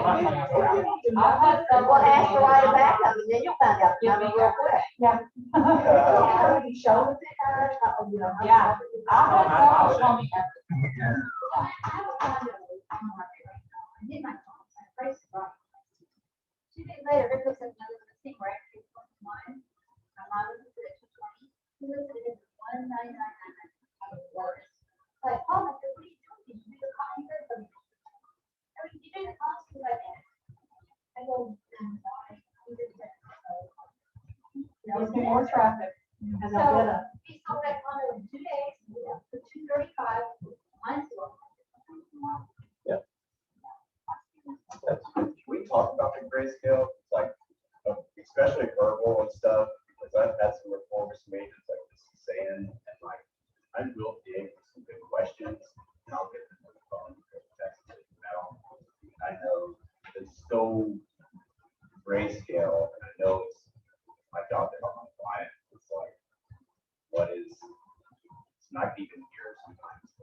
ask for right back up and then you'll find out the number real quick. Yeah. How many shows they had, you know. Yeah. I'll have them show me everything. I have a condo on the market right now. I did my comps, I priced it right. 2 days later, Rick looks at another listing where I paid $1. I'm not looking for it $220. He looks at it as $199.99. I was worse. more traffic. And they'll get So a, we sold that condo in 2 days, for $235. Mine's sold. We talk about the grayscale, it's like, especially verbal and stuff, because I've had some reformist meetings like this is saying, and like, I will dig with some good questions, and I'll get them on the phone, text it, email. I know it's so grayscale, and I know it's my job to help my client, it's like, what is, it's not even here sometimes.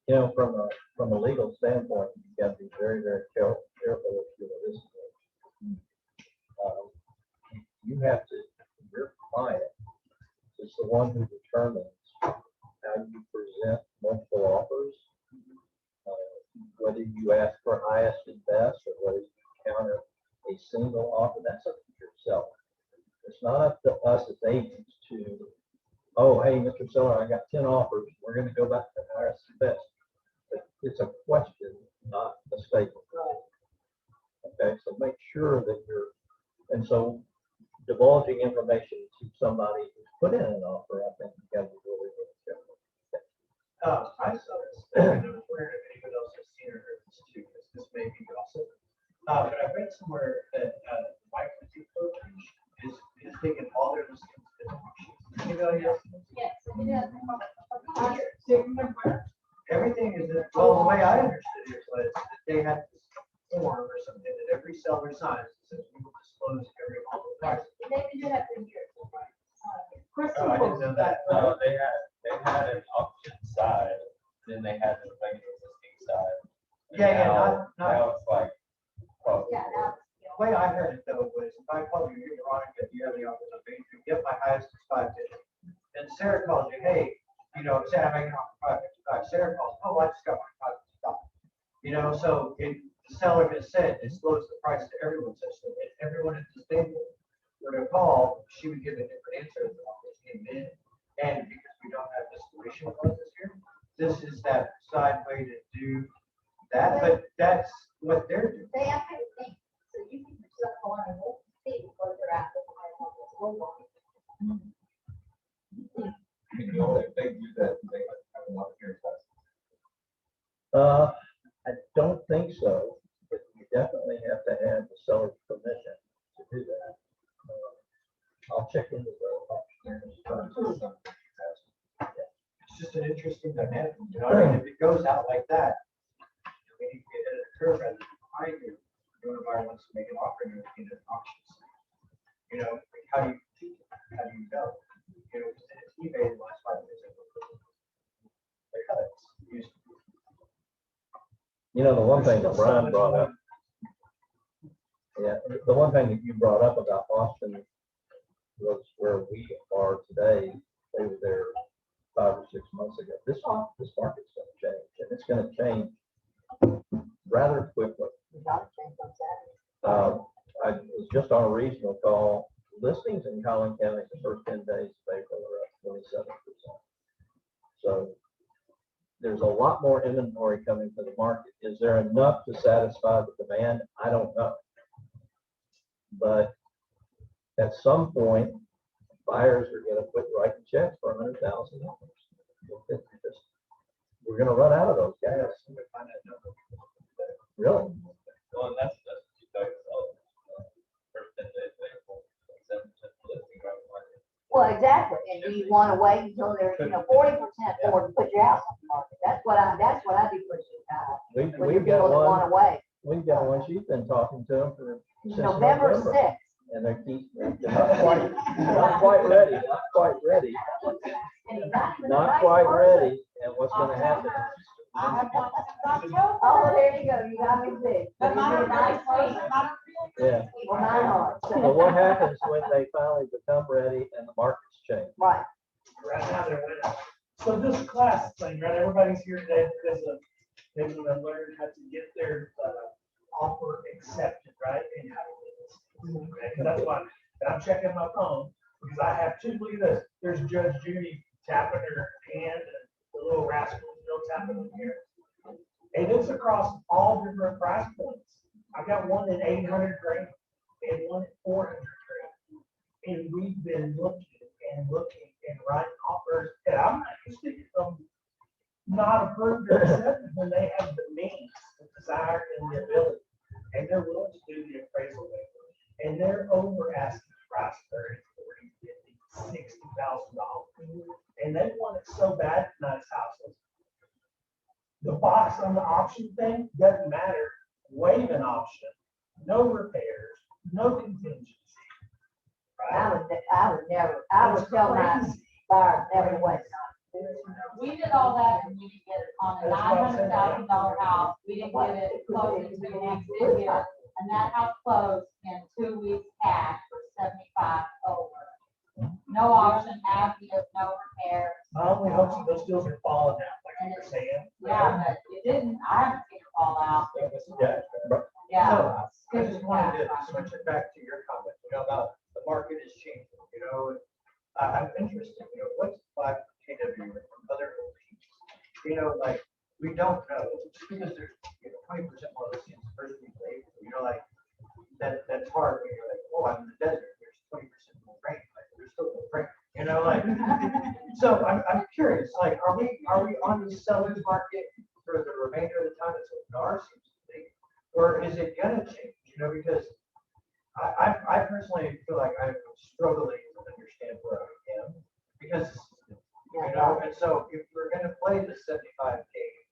You know, from a legal standpoint, you got to be very, very careful if you're listening. You have to, your client is the one who determines how you present multiple offers, whether you ask for highest and best, or whether you counter a single offer. That's up to yourself. It's not up to us as agents to, oh, hey, Mr. Seller, I got 10 offers. We're going to go back to highest and best. But it's a question, not a statement. Okay, so make sure that you're, and so divulging information to somebody who's put in an offer, I think you got to be really, really careful. I saw this, I was wondering if anybody else has seen or heard this too, because this may be gossip. But I read somewhere that micro brokerage is taking all their listings to auctions. Anybody else? Yes, we did. Everything is, well, the way I understood it was that they had this form or something that every seller signs that says we will disclose every offer price. They've been doing that for years. Oh, I didn't know that. They had an auction side, then they had the regular listing side. And Yeah, now- not. Now it's like, oh, Yeah, now, The way I heard it though was, if I call you, you're Veronica, you have the offers on page, you get my highest is 550. And Sarah calls you, hey, you know, say I make an offer 555. Sarah calls, oh, I just got my 555. You know, so the seller has said, disclose the price to everyone, such that if everyone at the table were to call, she would give a different answer as the offers came in. And because we don't have distillation clauses here, this is that side way to do that, but that's what they're doing. they have to think, so you can just go on and we'll see what they're at. You know, if they do that, they have a lot of hearing tests. I don't think so, but you definitely have to have the seller's permission to do that. I'll check into the It's just an interesting dynamic, you know, I mean, if it goes out like that, we need to get ahead of the curve rather than behind you. The owner buyer wants to make an offer and you're in an auction. You know, like, how do you know? You know, it's eBay in the last 5 years. They cut it. You know, the one thing that Brian brought up, yeah, the one thing that you brought up about Austin was where we are today. They were there 5 or 6 months ago. This market's going to change, and it's going to change rather quickly. I was just on a regional call. Listings in Collin County the first 10 days of April are up 27%. So there's a lot more inventory coming to the market. Is there enough to satisfy the demand? I don't know. But at some point, buyers are going to quit writing checks for $100,000. We're going to run out of those guys. Really? well, and that's what you guys sell. First 10 days of April, 7% listing right market. Well, exactly, and do you want to wait until there's, 40% forward to put your house on the market? That's what I'd be pushing out. With the We've got people that want one. to wait. We've got one. She's been talking to them since November 6th. And they're not quite ready. Not quite ready. Not quite ready. And what's going to happen? I have one since October. Oh, there you go, you got me big. But mine are really sweet, mine are really Yeah. Well, mine are. But what happens when they finally become ready and the markets change? Right. Right now, they're winning. So this class thing, right, everybody's here today because they want to learn how to get their offer accepted, right? And how to Okay, 'cause that's why, and I'm checking my phone, because I have two, look at this, there's Judge Judy tapping her hand, and the little rascal still tapping her here. And it's across all different price points. I got one at 800 grand and one at 400 grand. And we've been looking and writing offers, and I'm not used to them not approved or accepted when they have the means, the desire and the ability. And they're willing to do the appraisal paper. And they're over asking price 30, 40, 50, $60,000. And they want it so bad, nice houses. The box on the option thing doesn't matter. Waive an option, no repairs, no contingency. I would never, I would tell my buyer, never to waste time. We did all that and we didn't get it on a $900,000 house. We didn't get it closed until the next year. And that house closed in 2 weeks cash for 75 over. No auction, active, no repairs. I only hope some of those deals are falling out, like you're saying. Yeah, but it didn't, I haven't seen it fall out. Yeah. Yeah. So, I just wanted to switch it back to your comment, about the market is changing, and I'm interested, what's the KW from other locations? Like, we don't know, just because there's, 20% more listings first week of April, like, that's hard when you're like, oh, I'm in the desert, there's 20% more rain, like, there's still no rain, like. So I'm curious, like, are we on the seller's market for the remainder of the time? That's what NAR seems to think, or is it gonna change? Because I personally feel like I'm struggling to understand where I am, because and so if we're gonna play the 75 game,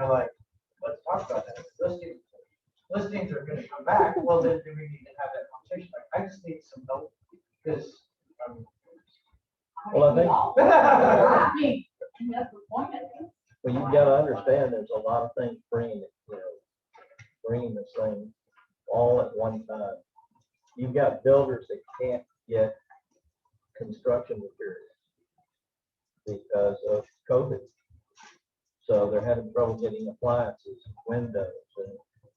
like, let's talk about that. Listings are gonna come back. Well, then do we need to have that conversation? Like, I just need some help because. Well, I think, That's the point. well, you've got to understand, there's a lot of things bringing this thing all at one time. You've got builders that can't get construction materials because of COVID. So they're having trouble getting appliances, windows, and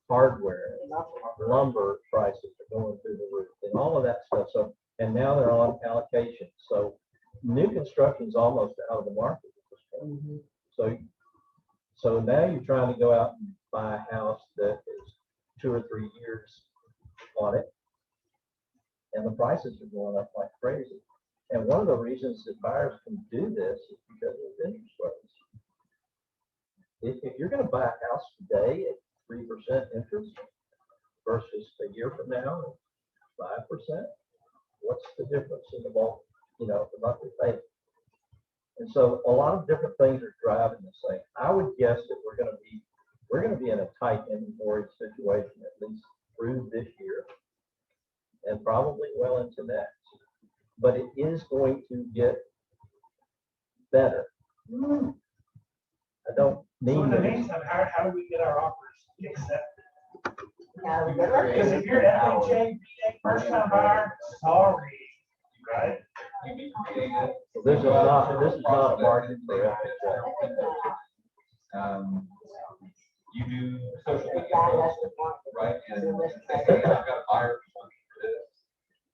hardware, and lumber prices are going through the roof, and all of that stuff. So, and now they're on allocation. So new construction is almost out of the market at this point. So now you're trying to go out and buy a house that is 2 or 3 years on it, and the prices are going up like crazy. And one of the reasons that buyers can do this is because of interest rates. If you're going to buy a house today at 3% interest versus a year from now at 5%, what's the difference in the monthly payment? And so a lot of different things are driving this thing. I would guess that we're going to be in a tight inventory situation at least through this year and probably well into next. But it is going to get better. I don't So in the mean meantime, how do we get our offers accepted? Now, Because if you're FHA, first time buyer, sorry, right? this is not a market for FHA. You do social media posts, right? And say, hey, I've got a buyer who's looking for this.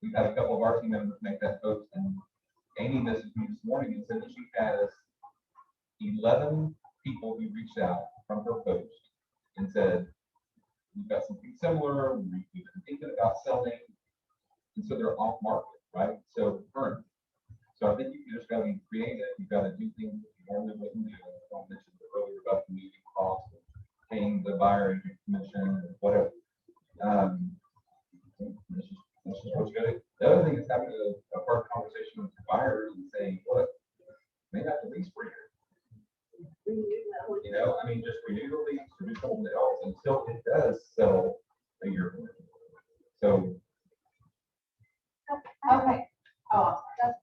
We've had a couple of our team members make that post, and Amy messaged me this morning and said that she has 11 people who reached out from her post and said, we've got something similar, we've been thinking about selling, and so they're off market, right? So current. So I think you just got to be creative. You've got to do things that you normally wouldn't do. I mentioned earlier about the moving costs, paying the buyer agent commission, whatever. This is what you got to do. The other thing is having a hard conversation with the buyers and saying, look, maybe not the lease for you. I mean, just renew the lease or do something else until it does sell a year from now. So. Okay. Oh, that's.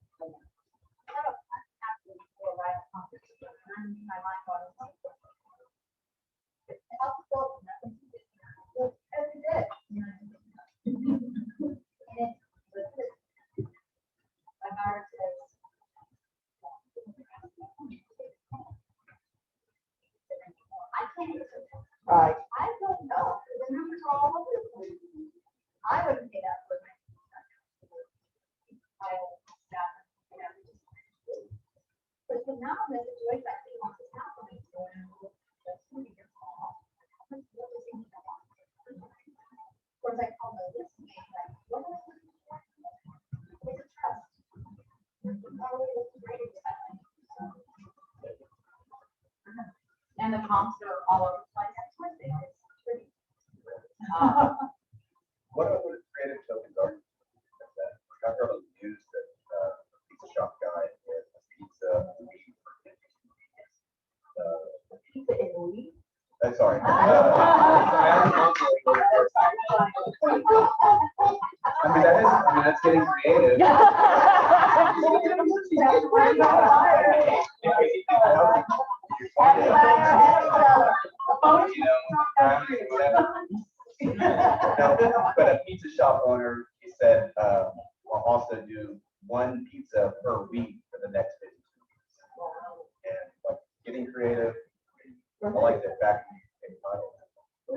Right. I don't know. The numbers are all over the place. I would, now in this situation, I think wants this house, and it's going to, that's going to be your call. What does he want? Of course, I call the list, like, what do I want? It's a trust. Probably it's great, so. And the comps are all over the place. That's one thing, it's pretty. What are the creative tokens are? I heard on the news that pizza shop guy has a pizza weed for 50 Pizza in the week. Sorry. That's getting creative. But a pizza shop owner, he said, will also do one pizza per week for the next 52 weeks. And like getting creative, I like that back in title. I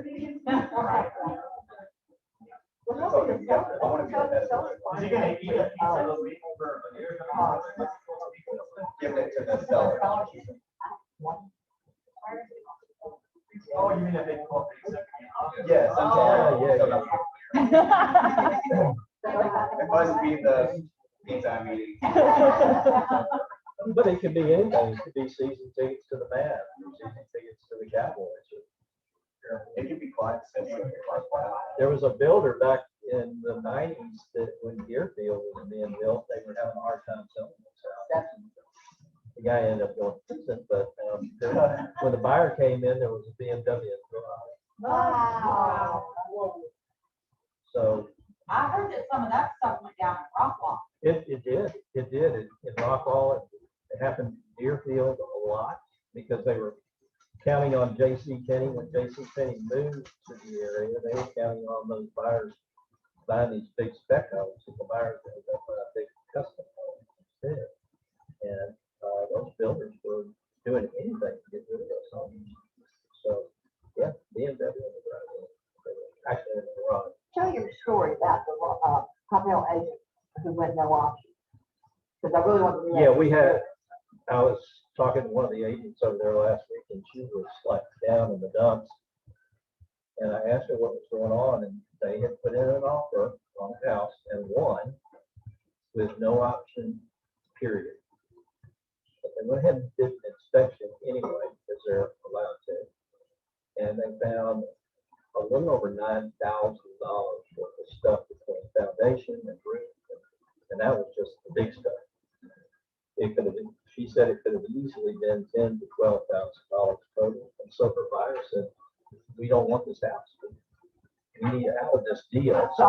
want to be a best. Is he gonna eat a pizza a week for a year? Give it to the seller. Oh, you mean a big coffee? Yes, I'm sorry. It must be the pizza I'm eating. But it could be anything. It could be season tickets to the Mavs, season tickets to the Cowboys. It could be quite sensitive. There was a builder back in the 90s that when Deerfield was being built, they were having a hard time selling themselves. The guy ended up going to prison, but when the buyer came in, there was a BMW in the garage. Wow. So I heard that some of that stuff went down in Rockwall. it did. In Rockwall, it happened in Deerfield a lot because they were counting on J.C. Penney. When J.C. Penney moved to the area, they were counting on those buyers buying these big spec homes. And the buyers ended up buying big custom homes instead. And those builders were doing anything to get rid of those homes. So, yeah, BMW in the garage. Actually, in the garage. Tell your story about the hotel agent who went no auction. Because I really want to. Yeah, I was talking to one of the agents over there last week, and she was like down in the dumps. And I asked her what was going on, and they had put in an offer on a house and won with no option, period. But they went ahead and did an inspection anyway, because they're allowed to. And they found a little over $9,000 worth of stuff between foundation and roof. And that was just the big stuff. It could have been, she said it could have easily been $10,000 to $12,000 total. And so her buyer said, we don't want this house. We need out of this deal. So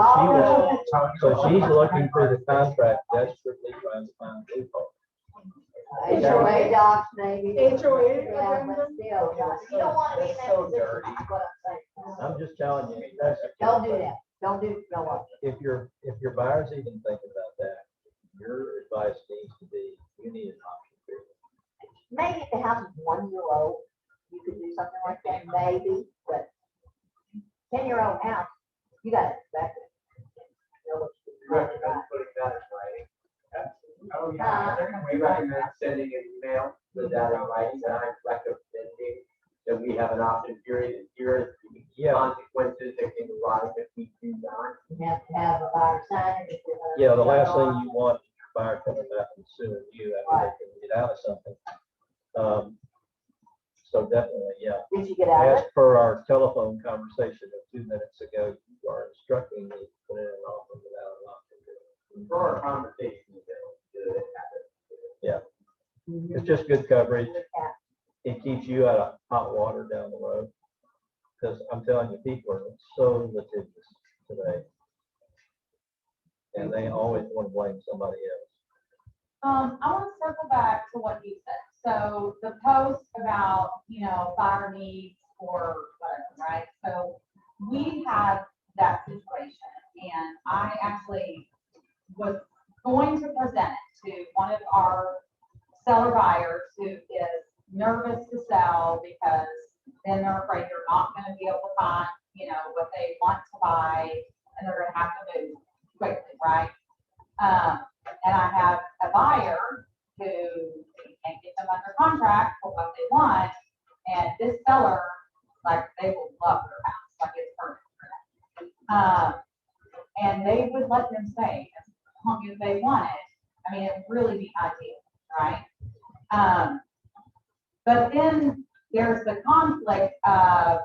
she's looking for the contract, desperately trying to find a loophole. HOA docs, maybe. HOA. Yeah, but still, you don't want to be in that So position. dirty. That's what I'm saying. I'm just telling you, Don't do that. Don't do, no auction. if your buyer's even thinking about that, your advice needs to be, you need an option period. Maybe if the house is 1 year old, you could do something like that, maybe, but 10-year-old house, you gotta expect it. You know what you do. Recommend putting that in writing. Oh, yeah. We recommend sending an email with that in writing, and I'm recommending that we have an option period, and here is the Yeah. consequences that can arise if we do not. You have to have a buyer sign it. if you're gonna- Yeah, the last thing you want is your buyer coming back and suing you after they can get out of something. So definitely, yeah. Did you get out of As it? per our telephone conversation of 2 minutes ago, you are instructing me to put in an offer without an option period. For our conversation, good. Yeah, it's just good coverage. It keeps you out of hot water down the road. Because I'm telling you, people are so litigious today. And they always want to blame somebody else. I want to circle back to what you said. So the post about, fire needs or whatever, right? So we had that situation, and I actually was going to present it to one of our seller buyers who is nervous to sell because then they're afraid they're not going to be able to find, what they want to buy, and they're going to have to move quickly, right? And I have a buyer who can't get them under contract for what they want, and this seller, like, they will love their house, like it's perfect for them. And they would let them stay as long as they wanted. I mean, it'd really be ideal, right? But then there's the conflict of,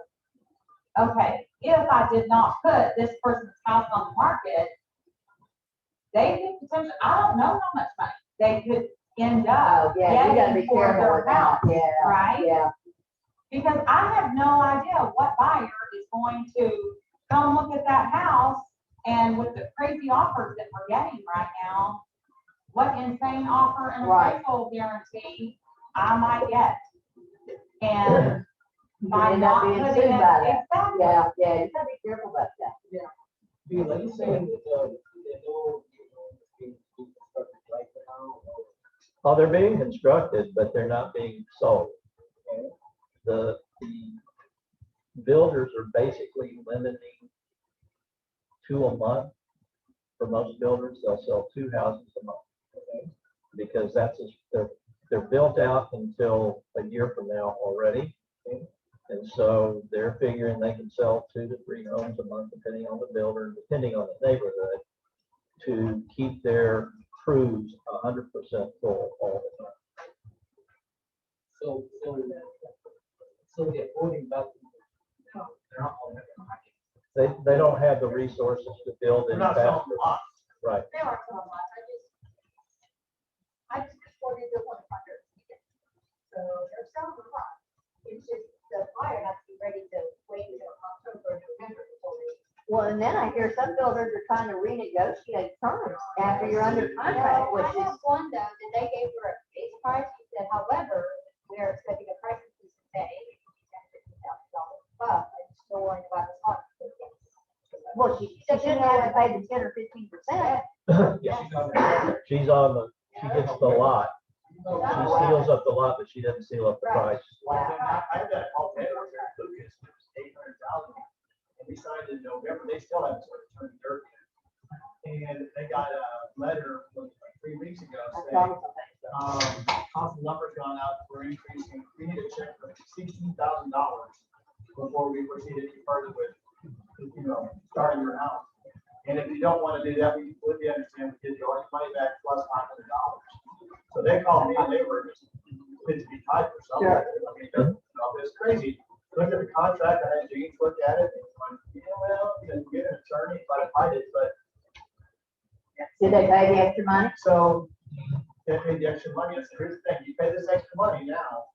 okay, if I did not put this person's house on the market, they could potentially, I don't know how much money they could end up Yeah, you gotta be getting for careful their with that. house, Yeah. right? Yeah. Because I have no idea what buyer is going to come look at that house, and with the crazy offers that we're getting right now, what insane offer and Right. appraisal guarantee I might get. And You by end up not being putting sued it, by that. exactly. Yeah, yeah, you gotta be careful about that. Bill, are you saying that, they're all, being constructed right now? Oh, they're being constructed, but they're not being sold. The builders are basically limiting 2 a month. For most builders, they'll sell 2 houses a month. Because they're built out until a year from now already. And so they're figuring they can sell 2 to 3 homes a month, depending on the builder, depending on the neighborhood, to keep their crews 100% full all the time. So they're holding back. They don't have the resources to build They're any not selling faster. lots. Right. There are some lots, I just quoted the 100. So they're selling a lot. It's just the buyer has to be ready to wait until October, November before they. Well, and then I hear some builders are trying to renegotiate terms after you're under contract, which I is, have one though, that they gave her a base price, she said, however, we are expecting a price increase in May, $10,000 above, I'm still worried about this hot. well, she shouldn't have to pay the 10 or 15%. She's on the, she gets the lot. She seals up the lot, but she doesn't seal up the price. Wow. I've got a call there, Lucas, it was 800,000. And we signed in November, they still haven't started turning dirt yet. And they got a letter like 3 weeks ago saying, cost of lumber's gone up, we're increasing, we need a check for $16,000 before we proceed any further with, starting your house. And if you don't want to do that, we completely understand, we give you all your money back plus $500. So they called me and they were just, to be tight for something. Sure. I mean, it's crazy. Look at the contract, I had James look at it, and went, well, you can get an attorney, but I fight it, but. Did they pay the extra money? So, they paid the extra money, and so here's the thing, you pay this extra money now.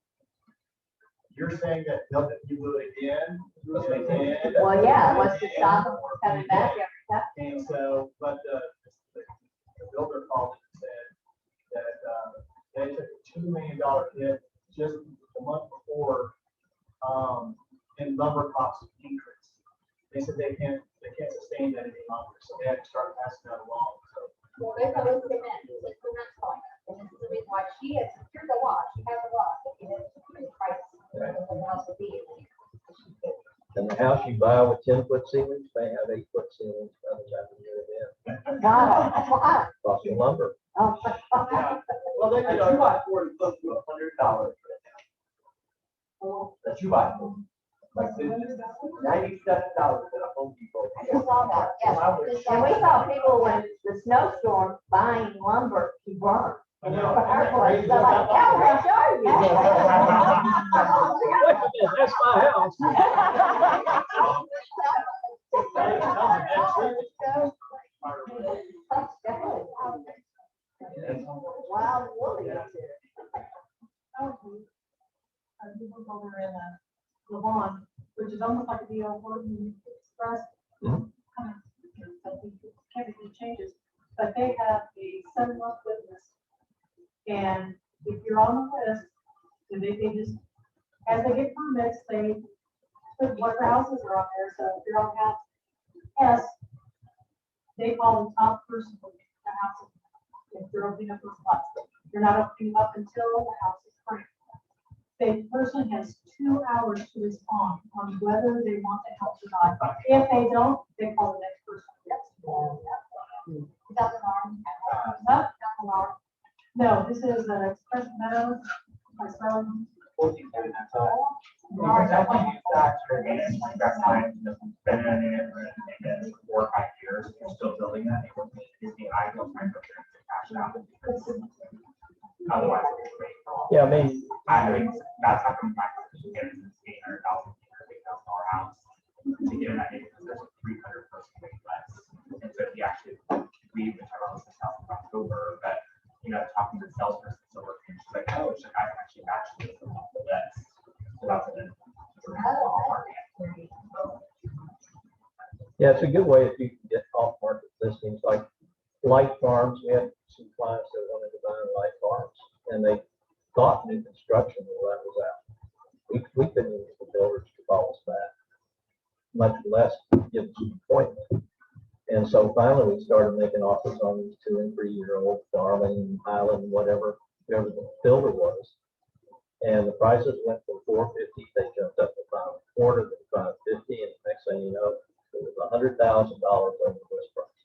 You're saying that they'll, you will again, Well, yeah, what's to stop them from coming back every time? And so, but the builder called and said that, they took a $2 million hit just a month before, and lumber costs increase. They said they can't sustain that any longer, so they had to start passing that along, so. Well, they probably came in, like, we're not selling it. And this is the reason why she has secured the lot, she has a lot, but she has the price. of the house will be. And the house you buy with 10-foot ceilings may have 8-foot ceilings by the time you get it in. Wow, wow. Cost of lumber. Oh, Yeah. Well, they could, you buy for it close to $100 for that you buy for. Like $97 at a Home Depot. I just saw that, yeah. Just and we like- saw people when the snowstorm buying lumber to burn. And they're like, yeah, we'll show you. That's my house. Wild woolly. We were over in Lavon, which is almost like the Oregon Express. Kind of, chemical changes, but they have a 7-month witness. And if you're on the list, then they just, as they get permits, they put what houses are on there. So if you're on house S, they call the top person for the house. If they're opening up those lots, they're not opening up until the house is free. The person has 2 hours to respond on whether they want the help or not. If they don't, they call the next person. Doesn't harm. Huh? No, this is Express Meadows. You can definitely use that to advantage, like that client, been in an neighborhood and 4 or 5 years, you're still building that neighborhood, is the ideal time for them to cash out. Otherwise, it's great. Yeah, I mean, I mean, that's happened back to getting this $800,000, $800,000 house. To get in that neighborhood, there's a 300 person wait list. And so if you actually, we even talked about this house in October, but, talking to the salesperson, so we're, she's like, oh, I can actually match this off the list. So that's an. yeah, it's a good way if you can get off market listings like Light Farms. We had some clients that wanted to buy Light Farms and they thought new construction, well, that was out. We couldn't use the builders to call us back, much less give us an appointment. And so finally we started making offers on these 2 and 3 year old Darling, Highland, whatever the builder was. And the prices went from $450, they jumped up to $525, then $550, and the next thing you know, it was $100,000 over the list price.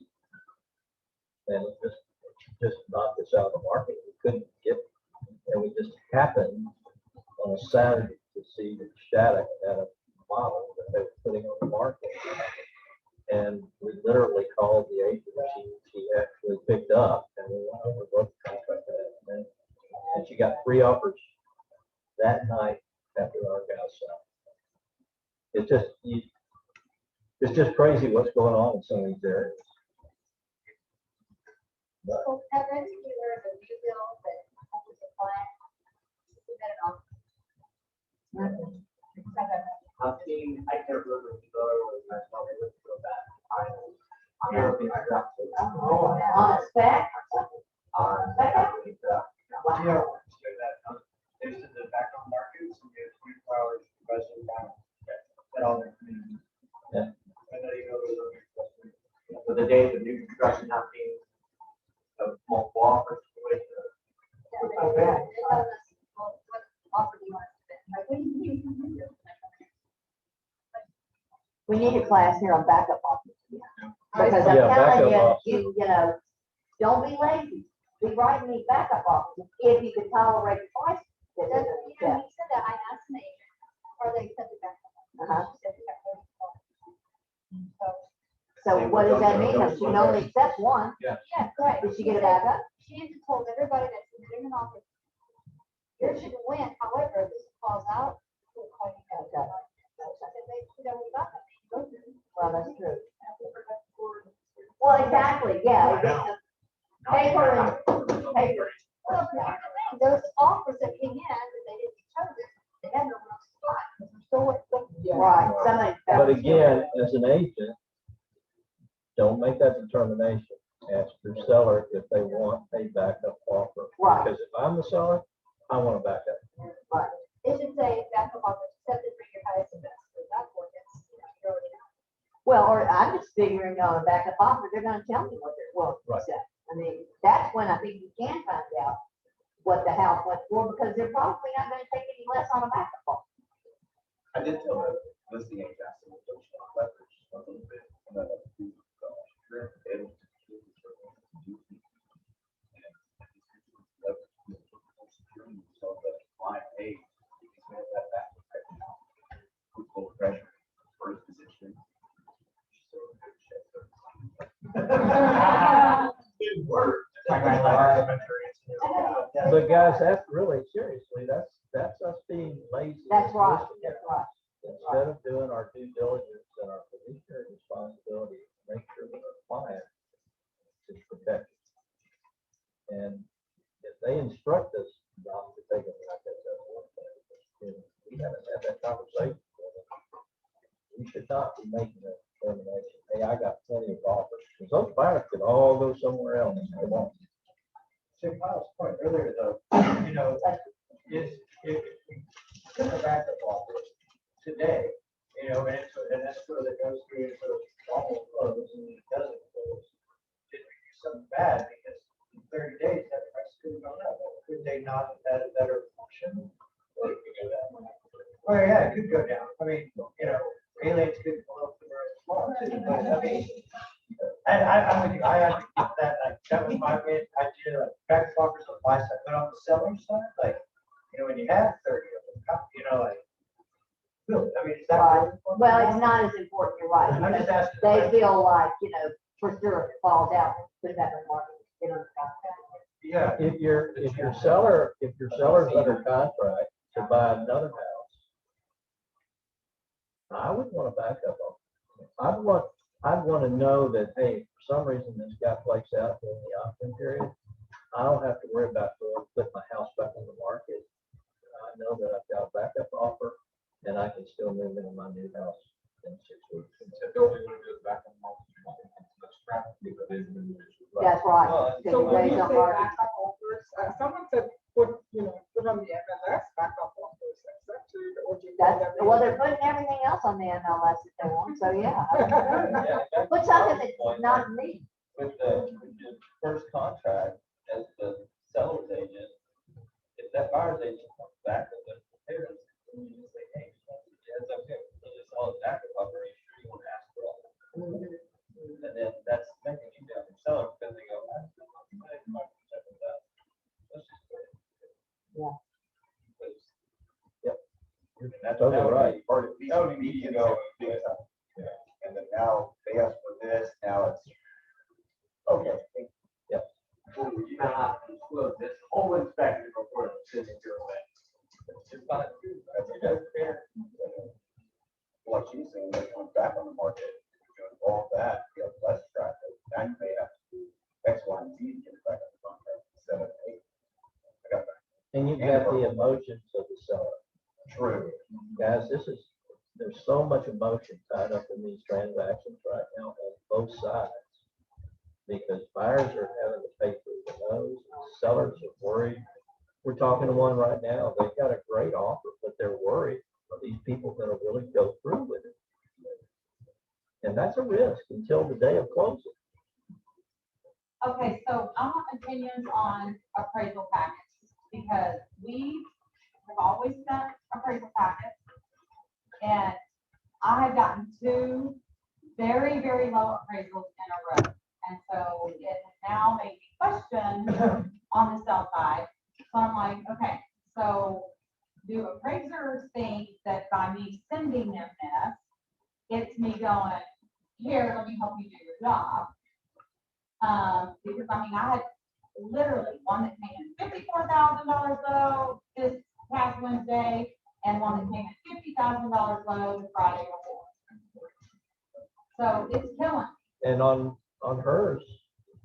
And it just knocked us out of the market. We couldn't get, and we just happened on a Saturday to see that Shattuck had a model that they were putting on the market. And we literally called the agent, she actually picked up, and we went over what the contract had, and she got 3 offers that night after our guys left. It's just crazy what's going on in some of these areas. But, So, Evan, you were the new bill that was a client. You got it off. I've seen, I can't remember if the other was, I saw they looked so bad. I dropped it. On a spec? There's the background markets, and there's 24 hours resident down at all their communities. Yeah. I know you know those are. So the day the new construction happening, the multiple offers. We need a class here on backup offers. Because I'm Yeah, telling backup you, don't be lazy. Be writing these backup offers if you can tolerate the price. He said that I asked an agent, or they said it back. Uh-huh. She said they got 34. So what does that mean? She can only accept one. Yeah, right. Did she get a backup? She had told everybody that's submitting an offer, yours should win, however, if this falls out, we'll call you back. Okay. I said, they already got that. Go through. Well, that's true. Well, exactly, yeah. Paper and paper. Well, here's the thing, those offers that came in, that they didn't choose it, they had no one else to buy. So what? Right, somebody. but again, as an agent, don't make that determination. Ask your seller if they want a backup offer. Right. Because if I'm the seller, I want a backup. Right. It should say backup offer, accepted for your highest and best, so that's what it's, you already know. Well, or I'm just figuring on a backup offer, they're gonna tell me what they're, Right. I mean, that's when I think you can find out what the house went for, because they're probably not gonna take any less on a backup offer. I did tell the listing agent, I said, don't you want leverage a little bit? And then they so that client, hey, you can have that back right now. Put full pressure for his position. It worked. But guys, that's really, seriously, that's us being lazy. That's right, that's right. Instead of doing our due diligence and our fiduciary responsibility, make sure that our client is protected. And if they instruct us not to take it like that, that's one thing. If we haven't had that conversation, we should not be making a determination. Hey, I got plenty of offers, because those buyers could all go somewhere else if they want. To Kyle's point earlier, though, is if we took a backup offer today, and it's an escrow that goes through and sort of almost close and it doesn't close, did we do something bad because in 30 days that price could have gone up? Could they not have had a better function? Or it could go down? Well, yeah, it could go down. I mean, aliens could blow up the very small too, but I mean, and I'm with you. I advocate that. That was my main idea. Backup offers on my side, but on the seller side, when you have 30 of them, you know, like. Really, I mean, is that? Right. really important? Well, it's not as important, you're right. I'm just asking. They feel like, you know, for sure if it falls out, put that in the market, you know. Yeah. If your seller's under contract to buy another house, I would want a backup on. I'd want to know that, hey, for some reason this guy flakes out during the option period. I don't have to worry about putting my house back on the market. I know that I've got a backup offer and I can still move into my new house in 6 weeks. Typically, when it goes back on the market, you don't get as much traffic because it is an individual. That's right. Well, Because So it when goes you on say market. backup offers, someone said, put on the MLS backup offers accepted, or do you? Well, they're putting everything else on the MLS if they want, so yeah. Yeah, Put something that's not me. with the first contract as the seller's agent, if that buyer's agent comes back with the appearance, then you just say, hey, yeah, it's okay, we'll just sell it back up, are you sure you want to ask for all? And then that's making you down your seller because they go, I'm not going to check with that. Let's just go ahead. Yeah. Yep. And that's Totally right. Part of the media go, and then now they ask for this, now it's, okay. Yep. You don't have to disclose this whole inspection report of signature event. It's fine. That's fair. Like she's saying, they come back on the market, you involve that, you have less traffic, now you may have to do X, Y, and Z to get it back on the contract instead of, hey, I got that. And you've got the emotions of the seller. True. Guys, there's so much emotion tied up in these transactions right now on both sides. Because buyers are having to pay through the nose, sellers are worried. We're talking to one right now, they've got a great offer, but they're worried, are these people gonna really go through with it? And that's a risk until the day of closing. Okay, so I want opinions on appraisal packets, because we have always sent appraisal packets. And I have gotten 2 very, very low appraisals in a row. And so it has now made me question on the sell side. So I'm like, okay, so do appraisers think that by me sending them this, it's me going, here, let me help you do your job? Because I mean, I had literally one that came in $54,000 low this past Wednesday, and one that came in $50,000 low the Friday before. So it's killing. And on hers,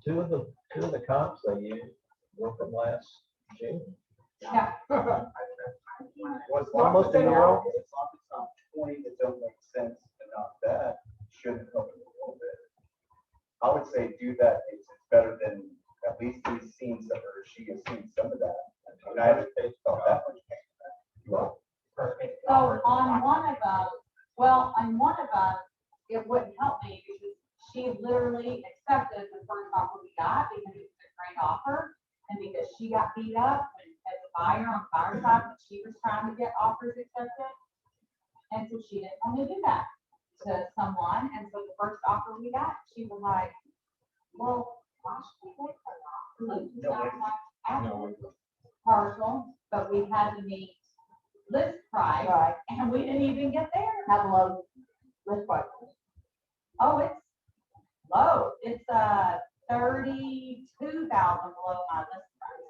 two of the comps they used were from last June. Yeah. What's Almost a year old. As long as it's not 20 that don't make sense enough, that should help it a little bit. I would say do that. It's better than at least he's seen some, or she has seen some of that. And I haven't felt that much. Well, So on one of them, it wouldn't help me because she literally accepted the first offer we got because it was a great offer. And because she got beat up as a buyer on the buyer side, when she was trying to get offers accepted. And so she didn't want to do that to someone. And so the first offer we got, she was like, well, why should we wait for that? It's not like partial, but we had to meet list price. Right. And we didn't even get there. How low list price? Oh, it's low. It's 32,000 below my list price.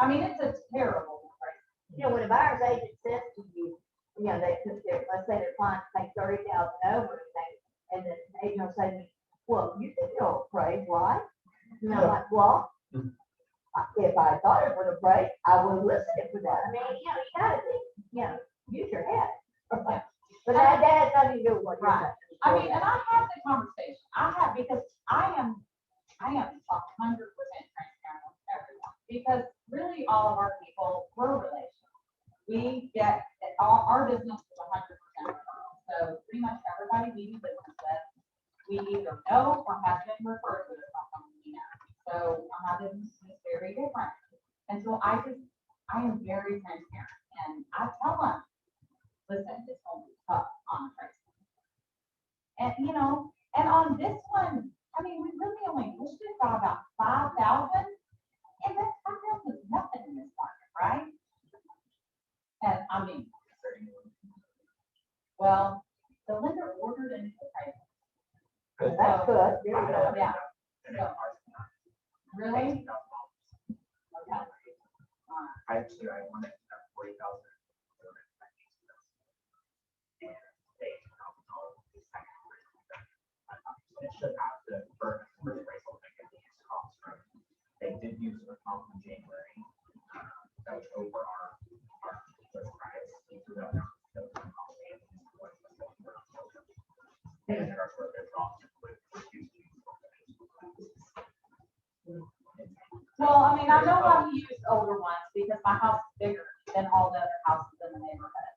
I mean, it's a terrible price. You know, when a buyer's agent says to you, you know, let's say their client pays 30,000 over, and the agent will say to me, well, you think it'll appraise, right? And I'm like, well, if I thought it would appraise, I would list it for that. I mean, you gotta use your head. But that has nothing to do with what you're saying. I mean, and I had the conversation. Because I am 100% transparent with everyone. Because really all of our people, we're relational. We get, our business is 100% referral. So pretty much everybody we do business with, we either know or have been referred to from someone we know. So my business is very different. And so I am very transparent. And I tell them, listen, this will be tough on the price. And, you know, and on this one, I mean, we really only pushed it by about 5,000. And that's 5,000 is nothing in this market, right? I mean, well, the lender ordered an appraisal. That's good. Yeah. So, really? Okay. I actually, I wanted to have 40,000. And they, it should have the first appraisal that can be used costs from. They did use a comp in January. That was over our list price. So that was and our sort of dropped with Well, I mean, I know how to use older ones because my house is bigger than all the other houses in the neighborhood.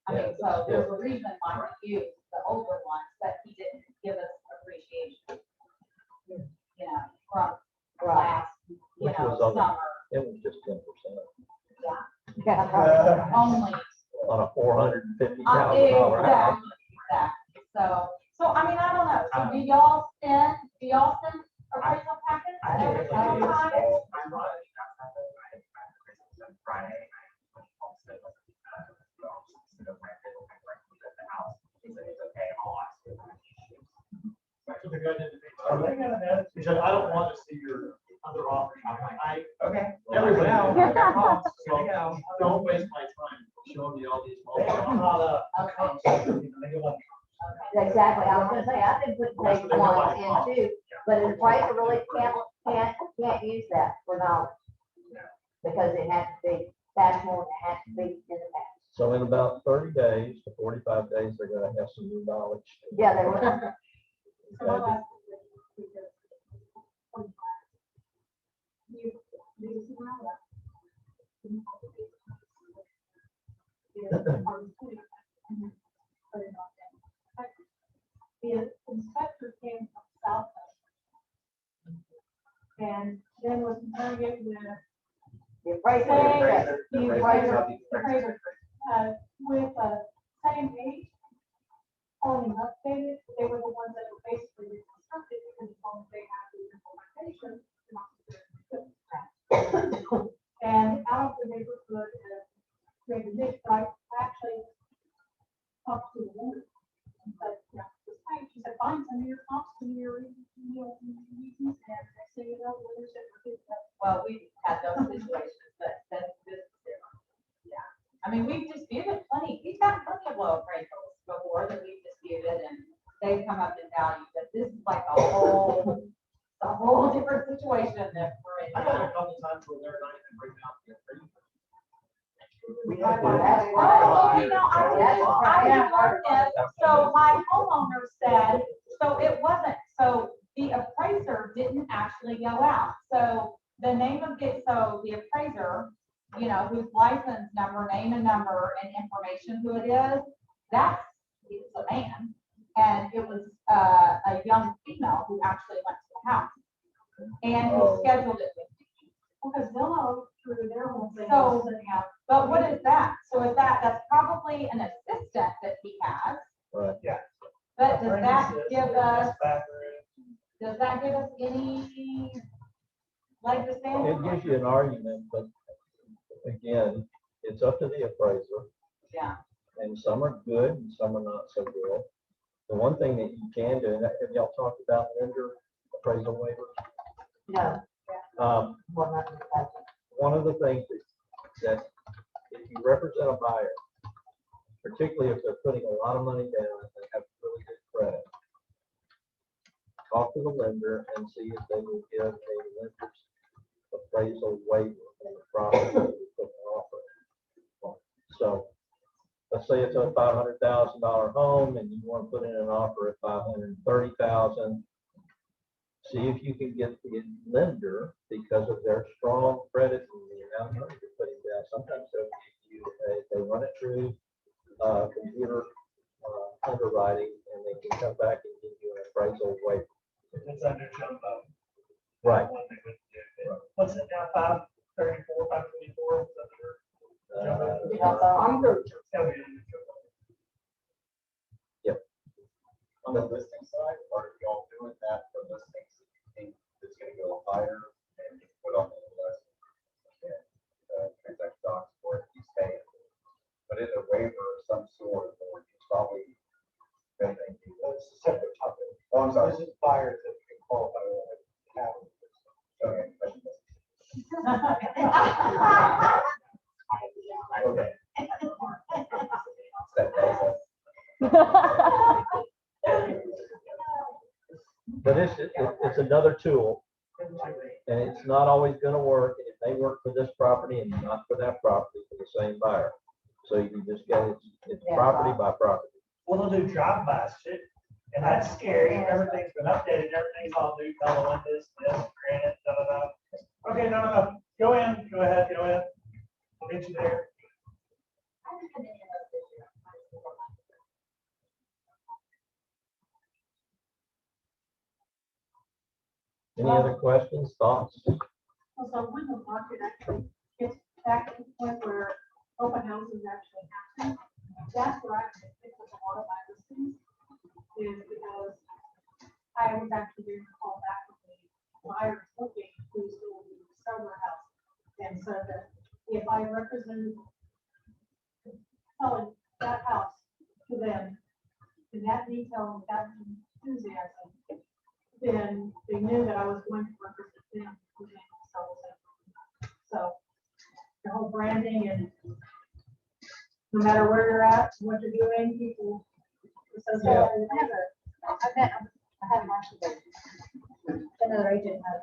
I mean, so there's a reason why we use the older ones, that he didn't give us appreciation. You know, from last, Which was on the- summer, It was just 10%. Yeah. only. On a $450,000 house. Exactly. So I mean, I don't know. So do y'all send appraisal packets every time? Friday. Because I don't want to see your other offering. Okay. Everybody else. Here we go. Don't waste my time showing you all these. Exactly, I was gonna say, I've been putting page 1 and 2, but an appraiser really can't use that for knowledge. Because it has to be fashionable, it has to be in the past. So in about 30 days to 45 days, they're gonna have some new knowledge. Yeah, they were. Okay. The inspector came from South. And then was interrogated with The appraiser. the appraiser, with same age, only updated, they were the ones that were basically reconstructed because as long as they have the implementation. And out of the neighborhood, created this, I actually talked to the woman. But, yeah, it's fine. She said, find some of your comps, some of your, reasons, and I say, what is it? Well, we've had those situations, but that's this is different. Yeah. I mean, we've disputed plenty. We've got plenty of low appraisals before that we've disputed and they've come up in value, but this is like a whole different situation that we're in. I got a couple times where they're not even bringing out the appraisal. Oh, you know, I learned this. So my homeowner said, so it wasn't, so the appraiser didn't actually go out. So the name of it, so the appraiser, whose license number, name and number and information who it is, it's a man. And it was a young female who actually went to the house. And he scheduled it with me. Because they'll know through their whole thing. So, but what is that? So is that's probably an assistant that he has. Right. Yeah. But does that give us any leg to stand It on? gives you an argument, but again, it's up to the appraiser. Yeah. And some are good and some are not so good. The one thing that you can do, and have y'all talked about lender appraisal waivers? No. One of the things that if you represent a buyer, particularly if they're putting a lot of money down and they have really good credit, talk to the lender and see if they will give a lender's appraisal waiver on the property that we put an offer on. So let's say it's a $500,000 home and you want to put in an offer at $530,000. See if you can get the lender, because of their strong credit and the amount of money you're putting down. Sometimes they'll give you, they run it through computer underwriting, and they can come back and give you an appraisal waiver. It's under jumbo. Right. What's it now, 534, 524? Yep. On the listing side, are y'all doing that for listings you think it's gonna go higher and you put on the list? Transaction docs or you stay? But door to door, it's probably. Thank you. That's a separate topic. Oh, I'm sorry. This is buyers that can qualify to have. Okay. Okay. But it's another tool, and it's not always gonna work, and it may work for this property and not for that property for the same buyer. So you just get, it's property by property. Well, they'll do drive-by shit, and that's scary. Everything's been updated, everything's all new, color windows, this, granite, da, da, da. Okay, no. Go in, go ahead, go in. I'll get you there. Any other questions, thoughts? So when the market actually gets back to the point where open houses actually happen, that's where I think with a lot of my listings is because I was actually doing a call back with the buyers looking who's going to sell their house. And so that if I represented selling that house to them in that detail, that enthusiasm, then they knew that I was going to represent them when they sell it. So the whole branding and no matter where you're at, what you're doing, people. So I have actually another agent has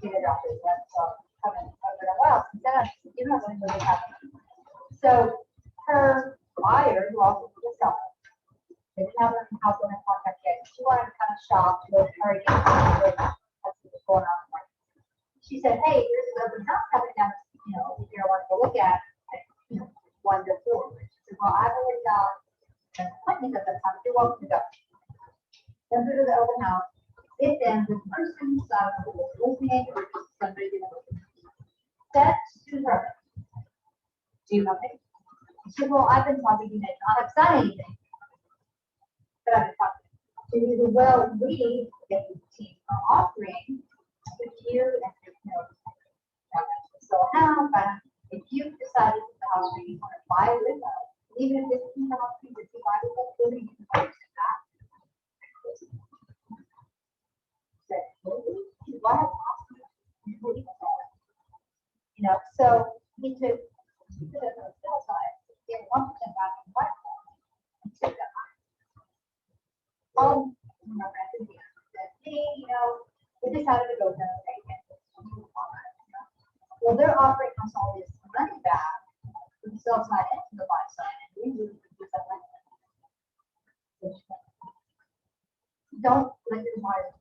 figured out this web, so I haven't over a while since then. You know something really happened. So her buyer, who also was a seller, they didn't have their house on their contract yet. She wanted to kind of shop with her again. That's what's going on. She said, "Hey, there's an open house coming down. You know, if you want to go look at, you know, 1 to 4." She said, "Well, I've already got an appointment at that time. You're welcome to go." Then go to the open house. If then the person who was listening or just somebody said to her, "Do you have anything?" She said, "Well, I've been talking to you, I haven't done anything. But I've been talking." She said, "Well, we, the team, are offering if you and your so now, if you decided that the house where you want to buy with us, even if it's in the house that you buy with us, then you can buy it back." Said, "Really? You buy a house? You know, so he took the sales side, get 1% back on one and took that money. Oh, my friend, said, "Hey, you know, we decided to go down and well, they're offering us all this money back from the sell side and from the buy side, and we really use that money." Don't let your buyers.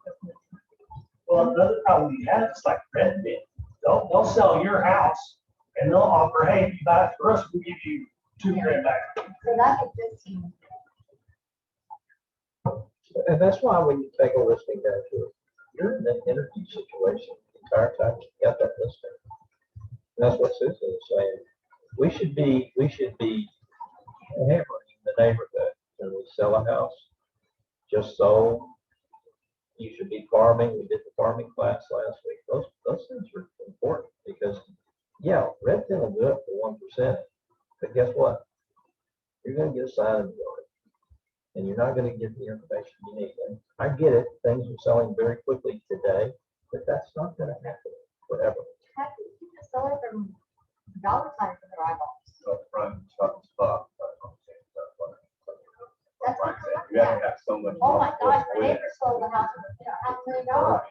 Well, another problem you have is like Redfin. They'll sell your house and they'll offer, "Hey, if you buy it for us, we'll give you $2,000 back." So that's a good team. And that's why when you take a listing down to it, you're in an interview situation the entire time you got that listing. And that's what Susan is saying. We should be hammering the neighborhood when we sell a house. Just sold. You should be farming. We did the farming class last week. Those things are important because, yeah, Redfin will do it for 1%. But guess what? You're going to get a sign in the yard, and you're not going to get the information you need. And I get it. Things are selling very quickly today, but that's not going to happen forever. How do you keep the seller from dollar signs in their eyeballs? So front, top. That's Right, correct. you have to have so much. Oh my gosh, my neighbor sold the house, you know, $500,000.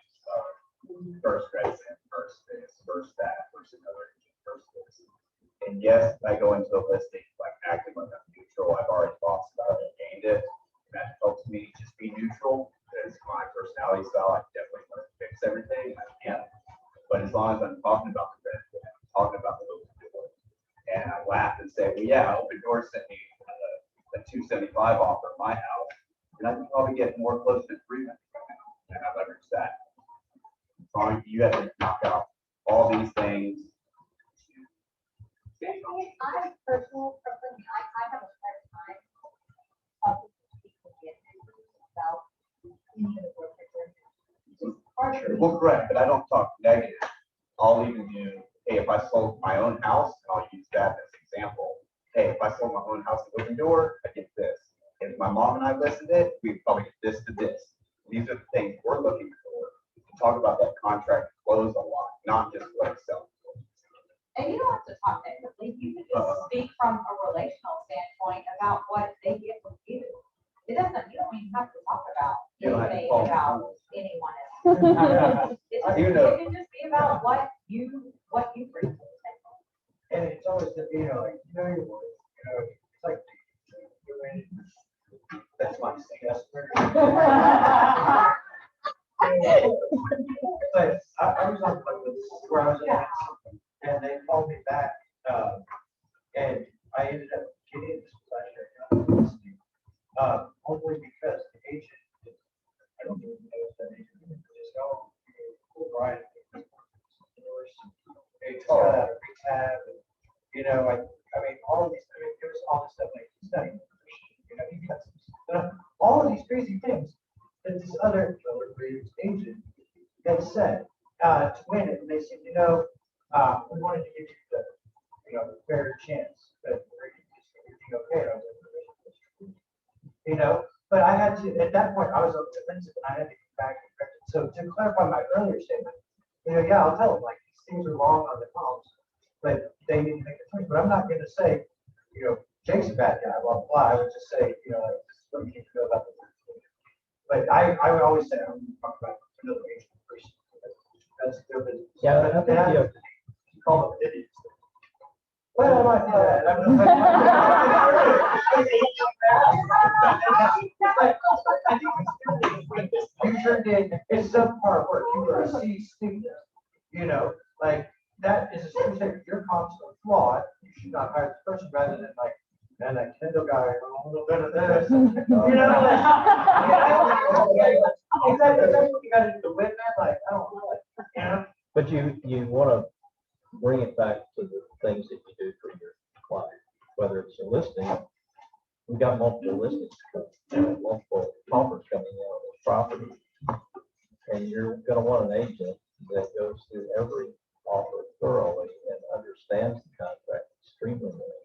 First resident, first this, first that, first another, first this. And yes, I go into the listing like acting like I'm neutral. I've already lost about it and gained it. And that helps me just be neutral because my personality style, I definitely want to fix everything. I can. But as long as I'm talking about the benefit, I'm talking about the open door, and I laugh and say, "Well, yeah, open door sent me a 275 offer at my house, and I can probably get more close to 300, and I leverage that." So you have to knock out all these things. I personally, I have a hard time talking to people about any of the work that they're doing. Sure. Well, correct, but I don't talk negative. I'll even do, hey, if I sold my own house, I'll use that as an example. Hey, if I sold my own house the door, I get this. If my mom and I listed it, we probably get this to this. These are the things we're looking for to talk about that contract close a lot, not just what it's selling. And you don't have to talk technically, you can just speak from a relational standpoint about what they get from you. It doesn't, you don't even have to talk about You don't have to anything call about them. anyone else. It I do know. can just be about what you bring to the table. And it's always, you know, like, you know your worth, you know, it's like, That's my yes, but I was on where I was at, and they called me back, and I ended up getting this last year. Only because the agent, I don't even know if that agent, just go, Brian. It's got out of rehab, and, you know, I mean, all of these, I mean, there was all this stuff like studying, you know, he got some stuff, all of these crazy things that this other agent had said, to win it, and they said, you know, we wanted to give you the, you know, fair chance, but everything okay? I was like, you know, but I had to, at that point, I was defensive, and I had to get back and correct it. So to clarify my earlier statement, you know, yeah, I'll tell them, like, these things are wrong on the comps, but they need to make a choice. But I'm not gonna say, you know, Jake's a bad guy, blah, blah, blah. I would just say, you know, like, this is what you need to know about the. But I would always say, I'm talking about another agent person. That's their business. Yeah, I think And you have call them idiots. Well, I might do that. I don't know. You turned in, it's subpar work. You were a C student, you know, like, that is a true statement. Your comps are flawed. You should not hire this person rather than like, man, that Kendall guy, a little bit of this. You know, like, exactly. That's what you gotta do to win that. Like, I don't know. You know? But you want to bring it back to the things that you do for your client, whether it's a listing. We've got multiple listings, multiple offers coming in on this property. And you're going to want an agent that goes through every offer thoroughly and understands the contract extremely well.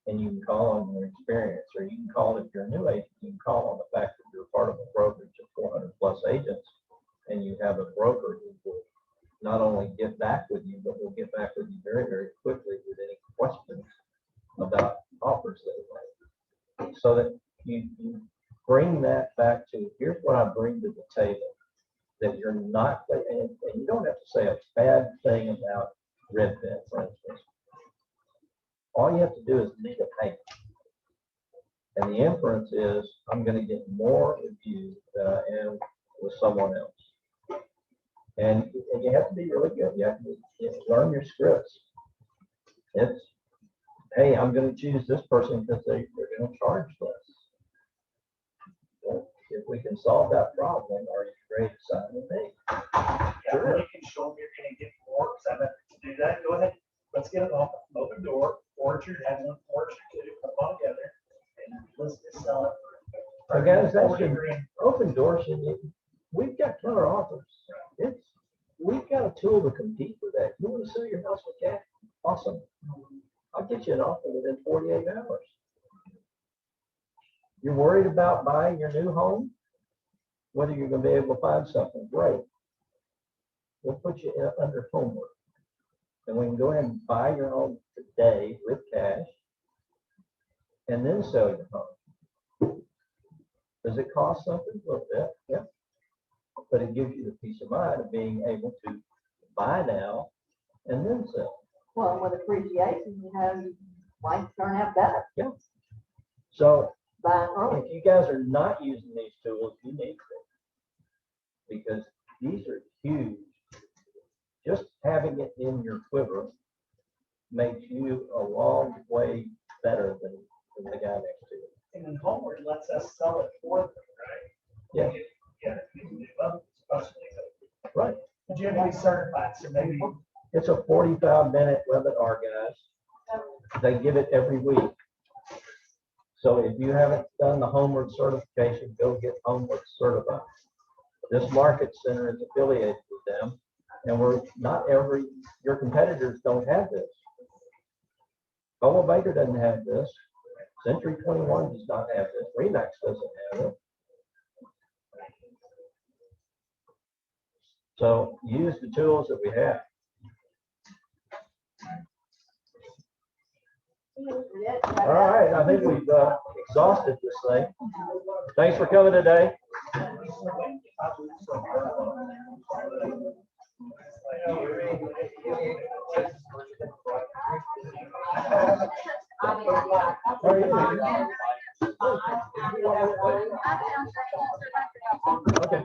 And you can call on their experience, or you can call, if you're a new agent, you can call on the fact that you're part of a brokerage of 400 plus agents, and you have a broker who will not only get back with you, but will get back with you very, very quickly with any questions about offers that are made. So that you bring that back to, here's what I bring to the table, that you're not, and you don't have to say a bad thing about Redfin, for instance. All you have to do is make a payment. And the inference is, I'm going to get more with you than I am with someone else. And you have to be really good. You have to learn your scripts. It's, hey, I'm going to choose this person because they're going to charge less. Well, if we can solve that problem, are you ready to sign with me? Sure. You can show them you're gonna get more, because I meant to do that, go ahead, let's get an open door, orchard, has one orchard too, come on together, and let's just sell it. So guys, that 40 should, grand. open doors, we've got killer offers. We've got a tool to compete with that. You want to sell your house with cash? Awesome. I'll get you an offer within 48 hours. You're worried about buying your new home? Whether you're going to be able to find something, great. We'll put you under homework. And we can go ahead and buy your home today with cash and then sell your home. Does it cost something? A little bit, yeah. But it gives you the peace of mind of being able to buy now and then sell. Well, with appreciation, you know, might turn out better. Yeah. So Buying home. if you guys are not using these tools, you need to, because these are huge. Just having it in your quiver makes you a long way better than the guy next to you. And then Homeward lets us sell it for them, right? Yeah. Yeah. Right. But you have to be certified, so maybe. It's a 45-minute webinar, guys. They give it every week. So if you haven't done the Homeward certification, go get Homeward certified. This market center is affiliated with them, and your competitors don't have this. Baker doesn't have this. Century 21 does not have this. Remax doesn't have it. So use the tools that we have. All right, I think we've exhausted this thing. Thanks for coming today. Okay.